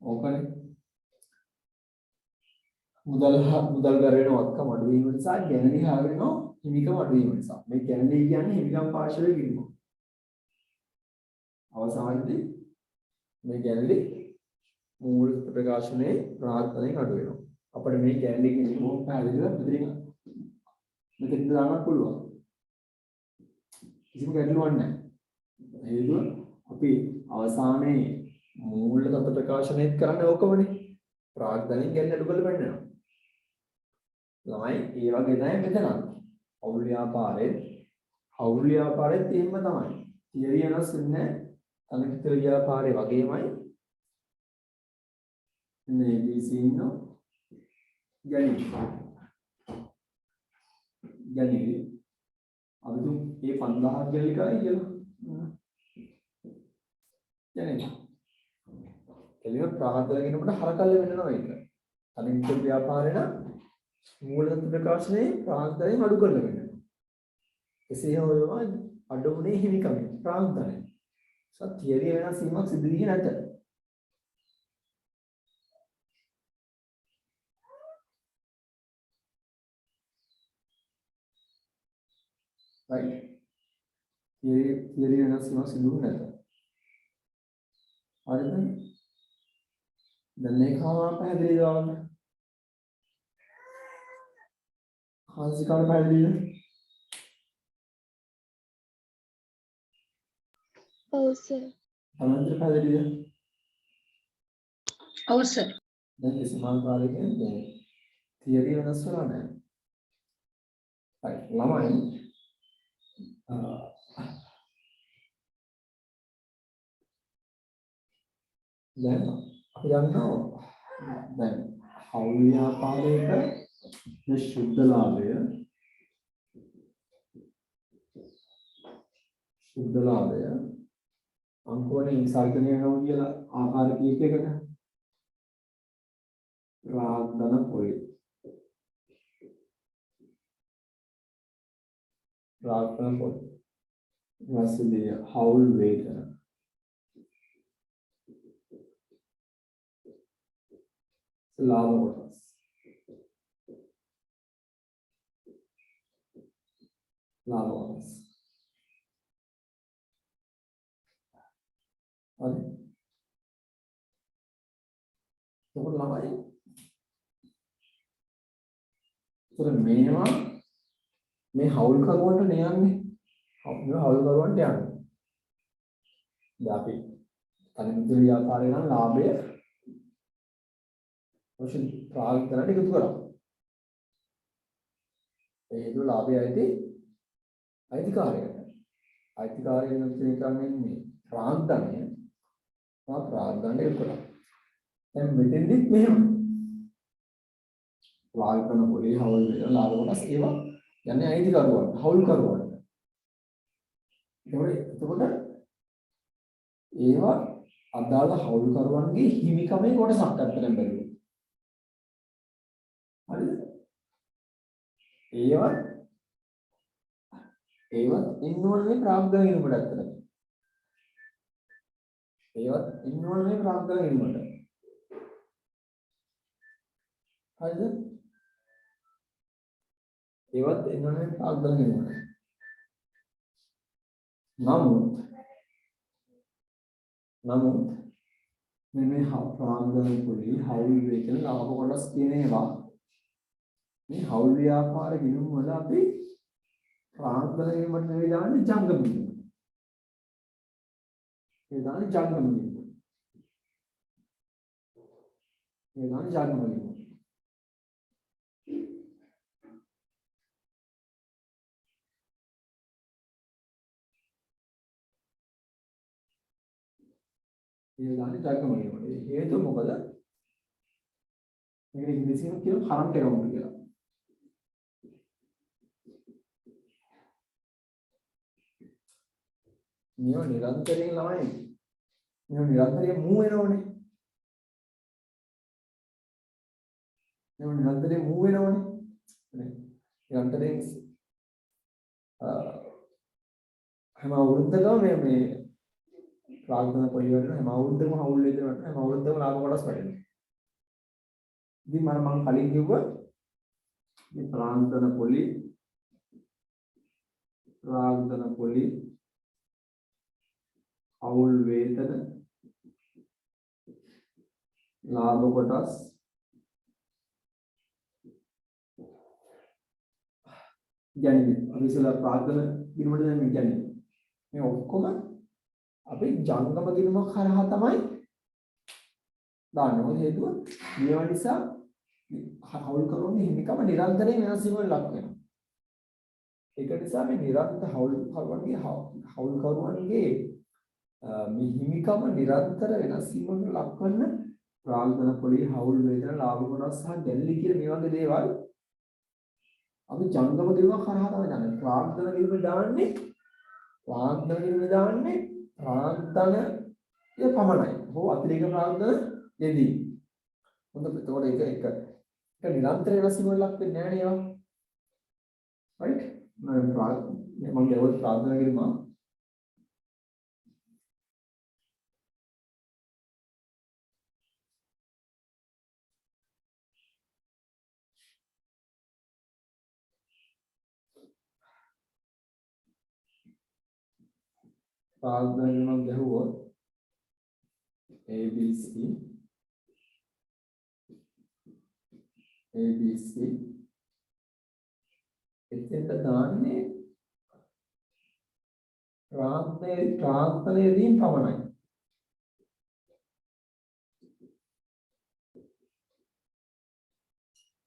ඕකනේ මුදල් බැර වෙනවත්කම අඩු වීම නිසා ගැන්ලි හර වෙනවා හිමිකම අඩු වීම නිසා. මේ ගැන්ලි කියන්නේ හිමිකම් පාර්ශවයේ ගිණුම. අවසානයේදී මේ ගැන්ලි මූලික ප්‍රකාශනයේ ප්‍රාර්ථනාවෙන් අඩු වෙනවා. අපිට මේ කැලේ කෙනෙක් මොකක් පැහැදිලිද මෙතන දාන්න පුළුවන්. කිසිම ගැටලුවක් නැහැ. හේතුව අපි අවසානයේ මූල තත්ත්ව ප්‍රකාශනයත් කරන්නේ ඕකමනේ. ප්‍රාග්ධනින් ගැන අඩු කරලා පෙන්නනවා. ළමයි ඒ වගේ තමයි මෙතන. හවුල් ව්‍යාපාරෙත් එහෙම තමයි. තියරිය වෙනස් වෙන්නේ නැහැ. අනිත් ව්‍යාපාරේ වගේමයි මේ ABC ඉන්නවා. ගැනීම අපි තුන් මේ 5000 ගැලිකයි කියලා. ගැනීම එළිය ප්‍රාග්ධන කියනකොට හරකල්ල වෙනවා ඒක. අනිත් ව්‍යාපාරේ නම් මූලතත්ත්ව ප්‍රකාශනයේ ප්‍රාග්ධනයෙන් අඩු කරලා වෙනවා. එසේ හොයවා අඩුුනේ හිමිකම ප්‍රාග්ධනය. තියරිය වෙනස් වීමක් සිදු වෙන්නේ නැත. right theory වෙනස් වීමක් සිදු වෙන්නේ නැත. හරිද? දැන් මේ කාරණා පැහැදිලිද වගේ? හාසිකාර පැහැදිලිද? ඔව් සර්. අනන්ත පැහැදිලිද? ඔව් සර්. දැන් මේ සමාන්තරය කියන්නේ theory වෙනස් වෙලා නැහැ. right ළමයි දැන් අපි දන්නවා දැන් හවුල් ව්‍යාපාරයක සුද්ධ ලාභය අංකවලින් විසර්ජනය වෙනවා කියලා ආකාර කීපයකට ප්‍රාග්ධන පොලි ඊපස්සේ හවුල් වේතන ලාභ කොටස් හරි තොර ළමයි තොර මේවා මේ හවුල් කරුවන්ට නියන්නේ හවුල් කරුවන්ට යන්නේ දැන් අපි තනිමුතු ව්‍යාපාරේ නම් ලාභය ඔෂන් ප්‍රාග්ධනට එකතු කරා ඒ හේතුව ලාභය අයිතිකාරයට වෙනස් කරන්නේ ප්‍රාග්ධනය ප්‍රාග්ධනට එකතු කරා දැන් මෙතෙන්දිත් මෙහෙම ප්‍රාග්ධන පොලේ හවුල් වෙන ලාභ කොටස් ඒවා යන්නේ අයිතිකරුවන්ට හවුල් කරුවන්ට එතකොට ඒවා අදාළ හවුල් කරුවන්ගේ හිමිකමේ කොටසක් අත්තරෙන් බැලුවා හරිද ඒවත් ඉන්නෝනේ ප්‍රාග්ධන ඉන්නකොට අත්තරෙන් ඒවත් ඉන්නෝනේ ප්‍රාග්ධන ඉන්නකොට හරිද ඒවත් එන්නෝනේ ප්‍රාග්ධන ඉන්නකොට නමුත් මේ ප්‍රාග්ධන පොලි හවුල් වේතන ලාභ කොටස් කියන ඒවා මේ හවුල් ව්‍යාපාර ගිණුම් වල අපි ප්‍රාග්ධන වීමට නෙවෙයි දාන්නේ ජංගම ගිණුම. ඒ දාන්නේ ජංගම ගිණුම. ඒ දාන්නේ ජංගම ගිණුම. හේතුව මොකද? මේක ඉංග්‍රීසියෙන් කියන කරන්ට් එකවුන්ට් කියලා. මේව නිරන්තරයෙන් ළමයි මේව නිරන්තරයෙන් මූව් වෙනවනේ නිරන්තරයෙන් හැම අවුරුද්දකම මේ ප්‍රාග්ධන පොලි වල හැම අවුරුද්දකම හවුල් වේදනට හැම අවුරුද්දකම ලාභ කොටස් වැඩෙනවා ඉතින් මම කලින් කිව්වා මේ ප්‍රාග්ධන පොලි හවුල් වේතන ලාභ කොටස් ගැණිලි. අපි ඉස්සෙල්ලා ප්‍රාග්ධන ගිණුමට දැන් මේ ගැණිලි. මේ ඔක්කොම අපි ජංගම ගිණුමක් හරහා තමයි දාන්නේ. මොකද හේතුව මේවා නිසා හවුල් කරුවන්ගේ හිමිකම නිරන්තරයෙන් වෙනස් වීමකට ලක් වෙනවා. ඒක නිසා මේ නිරන්තර හවුල් කරුවන්ගේ මේ හිමිකම නිරන්තර වෙනස් වීමකට ලක් වෙන ප්‍රාග්ධන පොළේ හවුල් වේදන ලාභ කොටස් සහ ගැළලි කියන මේ වගේ දේවල් අපි ජංගම ගිණුමක් හරහා තමයි දාන්නේ. ප්‍රාග්ධන ගිණුම දාන්නේ ප්‍රාග්ධන පමණයි. හෝ අතිරේක ප්‍රාග්ධන යෙදී. හොඳ එතකොට ඒක නිරන්තර වෙනස් වීමකට ලක් වෙන්නේ නැහැ නේද? right? මම ගියොත් ප්‍රාග්ධන ගිණුම ප්‍රාග්ධන ගිණුමක් ගැහුවොත් ABC එතෙන්ට දාන්නේ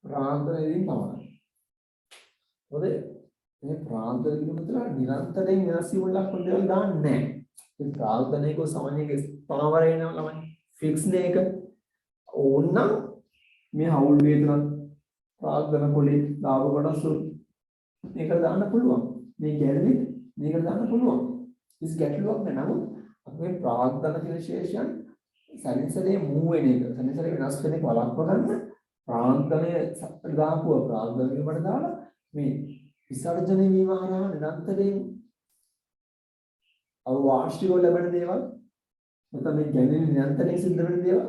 ප්‍රාග්ධනයේදී පමණයි. මොකද මේ ප්‍රාග්ධන ගිණුම තුළ නිරන්තරයෙන් වෙනස් වීමක් ලක් වෙන දේවල් දාන්නේ නැහැ. ඒ ප්‍රාග්ධනයක සමන්‍යක ස්ථාවර වෙනවා ළමයි. ෆික්ස් නේක ඕනනම් මේ හවුල් වේදන ප්‍රාග්ධන පොළේ ලාභ කොටස් මේකට දාන්න පුළුවන්. මේ ගැළලි මේකට දාන්න පුළුවන්. කිසි ගැටලුවක් නැහැ. නමුත් අපි මේ ප්‍රාග්ධන කියන ශේෂයන් සැරිසරේ මූව් වෙන එක සැරිසරේ වෙනස් වෙන එක වළක්ව ගන්න ප්‍රාග්ධනය දාපුව ප්‍රාග්ධන වීමට දාලා මේ විසර්ජනය වීම හරහා නිරන්තරයෙන් වාර්ෂිකව ලැබෙන දේවල් නැත්නම් මේ ගැළලි නිරන්තරයෙන් සිද්ධ වෙන දේවල්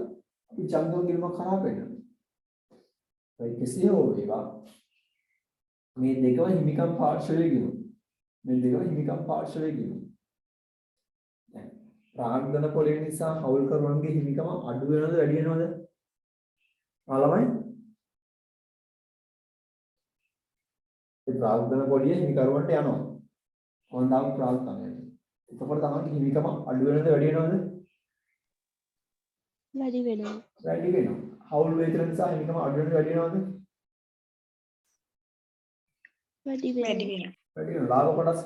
අපි ජංගම ගිණුමක් කරා පෙන්නනවා. ඒ කෙසේ හෝ වේවා මේ දෙකම හිමිකම් පාර්ශවයේ ගිණුම. දැන් ප්‍රාග්ධන පොළේ නිසා හවුල් කරුවන්ගේ හිමිකම අඩු වෙනවද වැඩි වෙනවද? ළමයි ඒ ප්‍රාග්ධන පොළේ හිමිකරුවන්ට යනවා. කොහොමද ප්‍රාග්ධනය? එතකොට තමයි හිමිකම අඩු වෙනවද වැඩි වෙනවද? වැඩි වෙනවා. හවුල් වේදන නිසා හිමිකම අඩු වෙනවද වැඩි වෙනවද? වැඩි වෙනවා.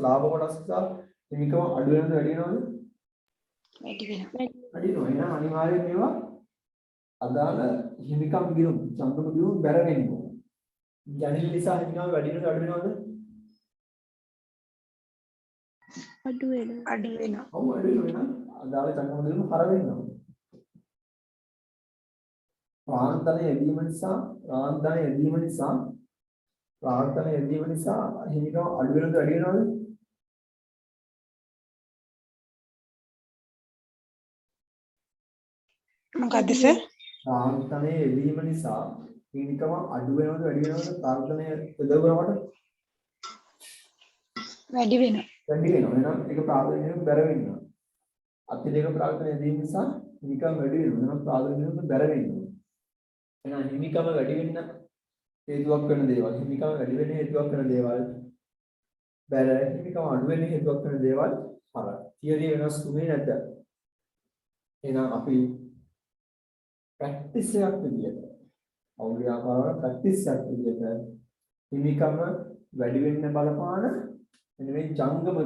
ලාභ කොටස් නිසා හිමිකම අඩු වෙනවද වැඩි වෙනවද? වැඩි වෙනවා. එහෙනම් අනිවාර්යයෙන් මේවා අදාළ හිමිකම් ගිණුම් ජංගම ගිණුම් බැර වෙන්න ඕන. ගැණිලි නිසා හිමිකම වැඩි වෙනවද අඩු වෙනවද? අඩු වෙනවා. අඩු වෙනවා. ඔව් අඩු වෙනවා. අදාළ ජංගම ගිණුම් හර වෙන්න ඕන. ප්‍රාග්ධන යෙදීම නිසා හිමිකම අඩු වෙනවද වැඩි වෙනවද? මොකද්ද සර්? ප්‍රාග්ධනයේ යෙදීම නිසා හිමිකම අඩු වෙනවද වැඩි වෙනවද? ප්‍රාග්ධනය යොදවනකොට වැඩි වෙනවා. එහෙනම් ඒක ප්‍රාග්ධනයෙන් බැර වෙනවා. අතිරේක ප්‍රාග්ධන යෙදීම නිසා හිමිකම වැඩි වෙනවා. එහෙනම් ප්‍රාග්ධනයෙන් බැර වෙනවා. එහෙනම් හිමිකම වැඩි වෙන්න හේතුවක් වෙන දේවල් හිමිකම වැඩි වෙන හේතුවක් වෙන දේවල් බැර හිමිකම අඩු වෙන හේතුවක් වෙන දේවල් හර තියරිය වෙනස් වුනේ නැද්ද? එහෙනම් අපි ප්‍රැක්ටිස් එකක් විදියට අවුලියාපාර ප්‍රැක්ටිස් එකක් විදියට හිමිකම වැඩි වෙන්න බලපාන මෙන්න මේ ජංගම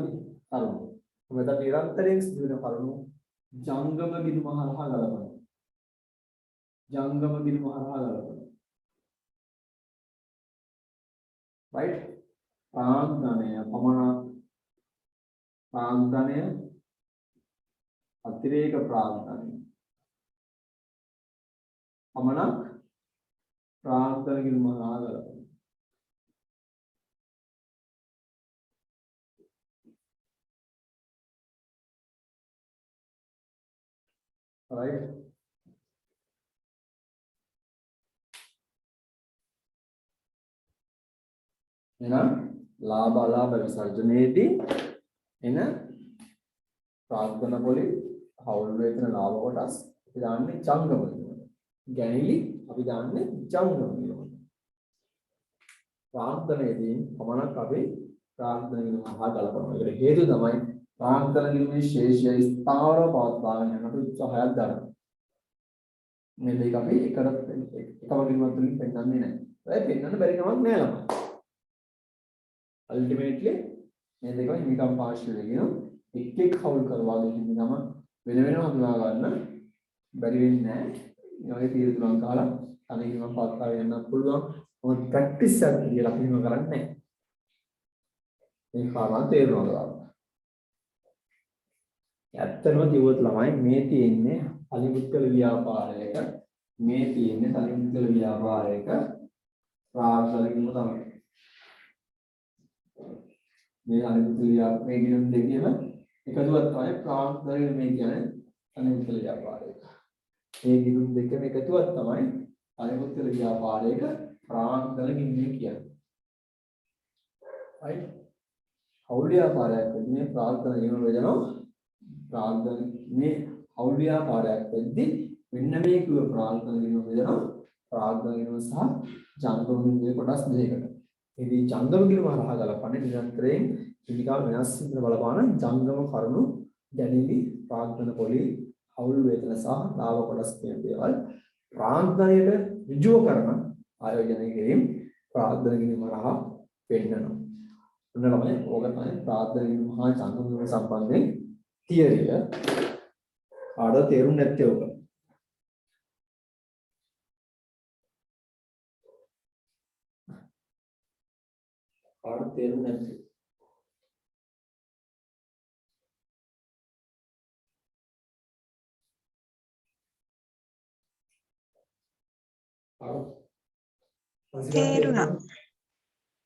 කරුණු මොකද නිරන්තරයෙන් සිදු වෙන කරුණු ජංගම ගිණුම හරහා ගලපනවා. right? ප්‍රාග්ධනය අතිරේක ප්‍රාග්ධනය පමණක් ප්‍රාග්ධන ගිණුම හරහා ගලපනවා. right? එහෙනම් ලාභ අලාභ විසර්ජනයේදී එන ප්‍රාග්ධන පොළේ හවුල් වේදන ලාභ කොටස් අපි දාන්නේ ජංගම ගිණුමට. ගැණිලි අපි දාන්නේ ජංගම ගිණුමට. ප්‍රාර්ථනාවේදී පමණක් අපි ප්‍රාර්ථනා කිරීම හා ගලපනවා. ඒකට හේතුව තමයි ප්‍රාර්ථනා කිරීමේ ශේෂය ස්ථාවරව පවත්වාගෙන යන්නට උත්සාහයක් දරනවා. මේ දෙක අපි එකම කිරීමක් තුළින් පෙන්වන්නේ නැහැ. ඒ පෙන්වන්න බැරි කමක් නෑ ළමයි. අල්ටිමේට්ලි මේ දෙකම හිමිකම් පාර්ශ්වය කියන එක් හවුල් කරවාගෙන හිමිකම වෙන වෙනම හඳුනා ගන්න බැරි වෙන්නේ නැහැ. මේ වගේ තීර තුනක් ගහලා තනියම පවත්වාගෙන යන්න පුළුවන්. මොකද ප්‍රැක්ටිස් එකක් කියලා අපි හිම කරන්නේ නැහැ. මේ කාරණා තේරුම් ගන්න. ඇත්තම කිව්වොත් ළමයි මේ තියෙන්නේ අලිමුත්කල ව්‍යාපාරයක මේ තියෙන්නේ අලිමුත්කල ව්‍යාපාරයක ප්‍රාර්ථනාවකින්ම තමයි. මේ අලිමුත්කල මේ කියන දෙකේම එකතුවක් තමයි ප්‍රාර්ථනාවේ මේ කියන්නේ අලිමුත්කල ව්‍යාපාරයක. මේ ගිණුම් දෙකම එකතුවක් තමයි අලිමුත්කල ව්‍යාපාරයක ප්‍රාර්ථනාවකින් කියන්නේ. right? හවුල් ව්‍යාපාරයක් වෙන්නේ ප්‍රාර්ථනා නියම වේදනවා ප්‍රාර්ථන මේ හවුල් ව්‍යාපාරයක් වෙද්දී මෙන්න මේ කිව්ව ප්‍රාර්ථනා නියම වේදනවා ප්‍රාර්ථනා නියම සහ ජංගම නියම කොටස් දෙකකට. ඉතින් ජංගම කියන මහරහ ගලපන්නේ නිරන්තරයෙන් පිළිකාව වෙනස් වෙන බලපාන ජංගම කරුණු දැනෙලි ප්‍රාර්ථනා පොලි හවුල් වේදන සහ ලාභ කොටස් කියන දේවල් ප්‍රාර්ථනයට ඍජුව කරන ආයෝජනය කිරීම ප්‍රාර්ථනා කියන මහරහ පෙන්නනවා. ඔන්න ළමයි ඕක තමයි ප්‍රාර්ථනා කිරීම මහා ජංගම සම්බන්ධයෙන් තියරිය. ආඩ තේරුම් නැත්තේ ඕක. ආඩ තේරුම් නැත්තේ.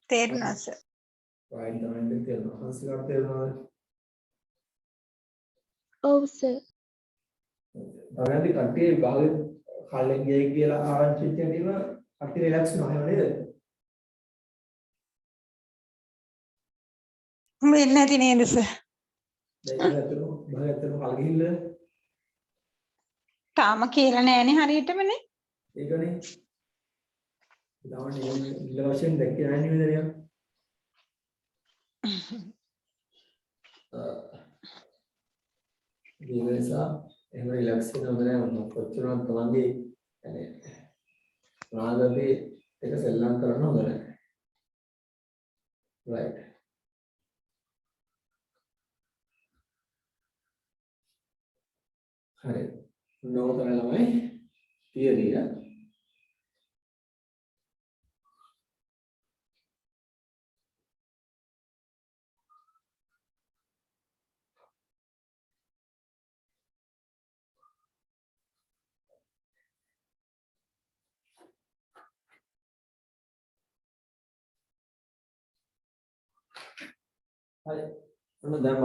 තේරුණා සර්. right තමයි තේරුණා. හංසිකාට තේරුණාද? ඔව් සර්. තමයි කට්ටිය භාගෙ කල්ලෙන් ගියේ කියලා ආරංචි වෙච්ච හැටිම කට්ටිය රිලැක්ස් වෙනවා එහෙම නේද? වෙන්නේ නැති නේද සර්? දැන් භාගයටම කල් ගිහිල්ලා තාම කියලා නෑනේ හරියටමනේ. ඒකනේ. ඊළඟට ඉන්න වශයෙන් දැක්කේ නැහැ නේද නේද? ඒකසා එහෙම රිලැක්ස් වෙනවද නැහැ කොච්චරවත් තමන්ගේ يعني රාගයේ එක සෙල්ලම් කරන්න හොඳ නැහැ. right. හරි. නෝ තමයි ළමයි තියරිය. හරි. ඔන්න දැන්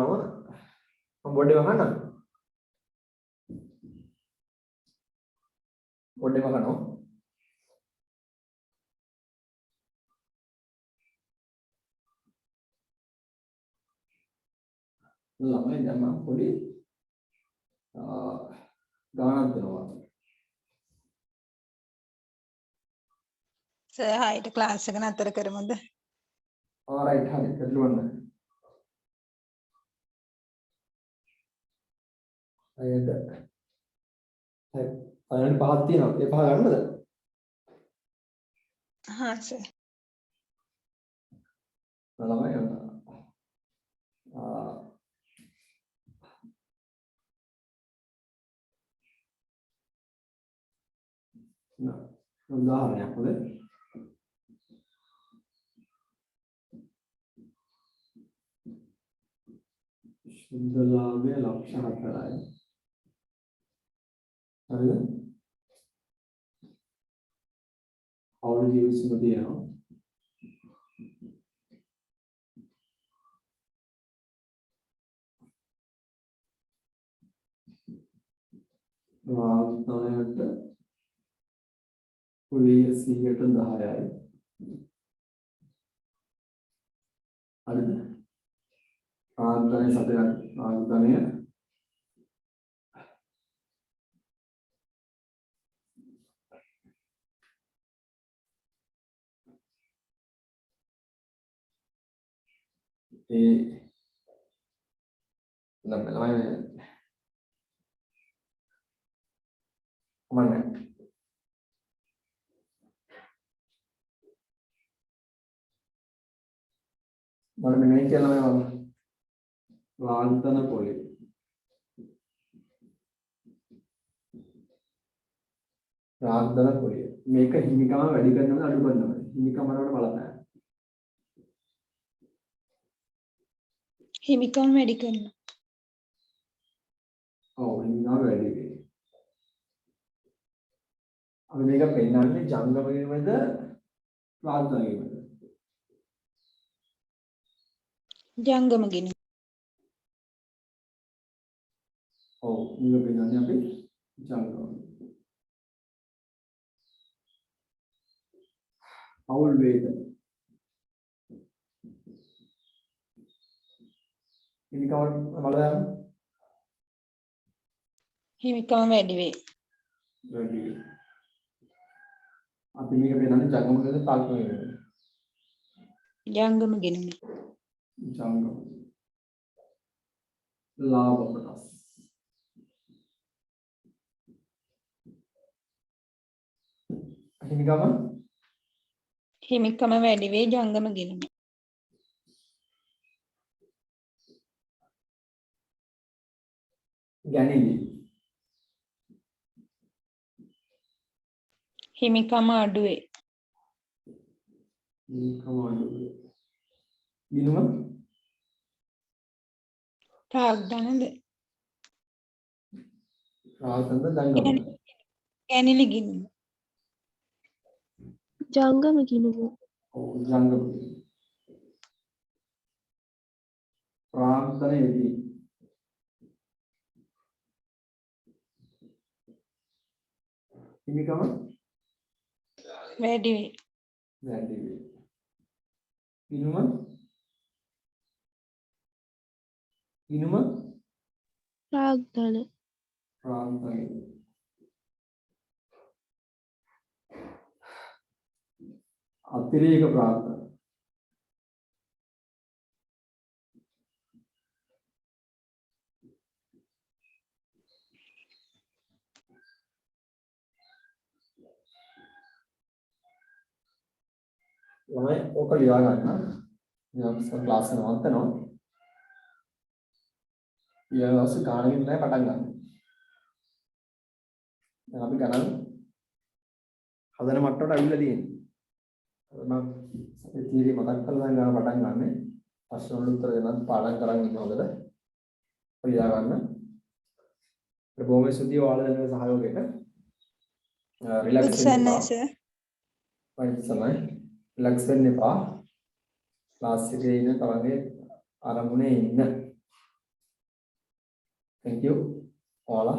මම බොඩේ වහන්න. බොඩේ වහනවා. ළමයි දැන් මම පොඩි ගානක් දෙනවා. සර් හයිට ක්ලාස් එක නතර කරමුද? alright හරි කරුවන්න. අයද හරි අයන් පහක් තියෙනවා. ඒ පහ ගන්නද? හා සර්. ළමයි උදාහරණයක් පොද සුන්දරලාභයේ ලක්ෂණ 4යි. හරිද? අවුල් ජීවිතෙම තියෙනවා. වාස්තවයට කුලිය 110යි. හරිද? ආන්දරේ සතයක් ආන්දරය ළමයි කමන්නේ මම මේ කියලා මම වාන්තන පොලේ රාන්තන පොලේ මේක හිමිකම වැඩි කරනවද අඩු කරනවද හිමිකම වලට බලපෑම හිමිකම් වැඩි කරනවා. ඔව් හිමිකම වැඩි වෙයි අපි මේක පෙන්නන්නේ ජංගම වීමද රාන්තන වීමද ජංගම ගින. ඔව් මේක පෙන්නන්නේ අපි ජංගම අවුල් වේද හිමිකම බලන්න හිමිකම් වැඩි වේ. වැඩි වෙයි අපි මේක පෙන්නන්නේ ජංගම වීමද තල්ප වීමද ජංගම ගින. ජංගම ලාභ කොටස් හිමිකම වැඩි වේ ජංගම ගින. ගැනීම හිමිකම අඩු වේ. හිමිකම අඩු වේ ගිනුම ප්‍රාග්ධනද රාතන්ද ජංගම ගැනිලි ගිනුම. ජංගම ගිනුම. ඔව් ජංගම ප්‍රාන්තනයේදී හිමිකම වැඩි වේ. වැඩි වේ ගිනුම ප්‍රාග්ධන. ප්‍රාන්තනය අතිරේක ප්‍රාන්තන ළමයි ඔක ලියා ගන්න. මම ක්ලාස් එක නවත්තනවා. ඊළඟ ගානකින් තමයි පටන් ගන්න. දැන් අපි ගණන් හදන මට්ටමට අවිල්ලා තියෙන්නේ. මම තීරි මතක් කරලා දැන් ගන්න පටන් ගන්න. ප්‍රශ්න වලට උත්තර දෙන්න පාඩම් කරන් ඉන්න හොඳට. ලියා ගන්න. ඒ බොහොම ස්තුතියි ඔයාලා දෙන සහයෝගයට. රිලැක්ස් වෙන්න. තමයි රිලැක්ස් වෙන්න එපා. ක්ලාස් එකේ ඉන්න තමන්ගේ ආරම්භනේ ඉන්න. Thank you. ඔයාලා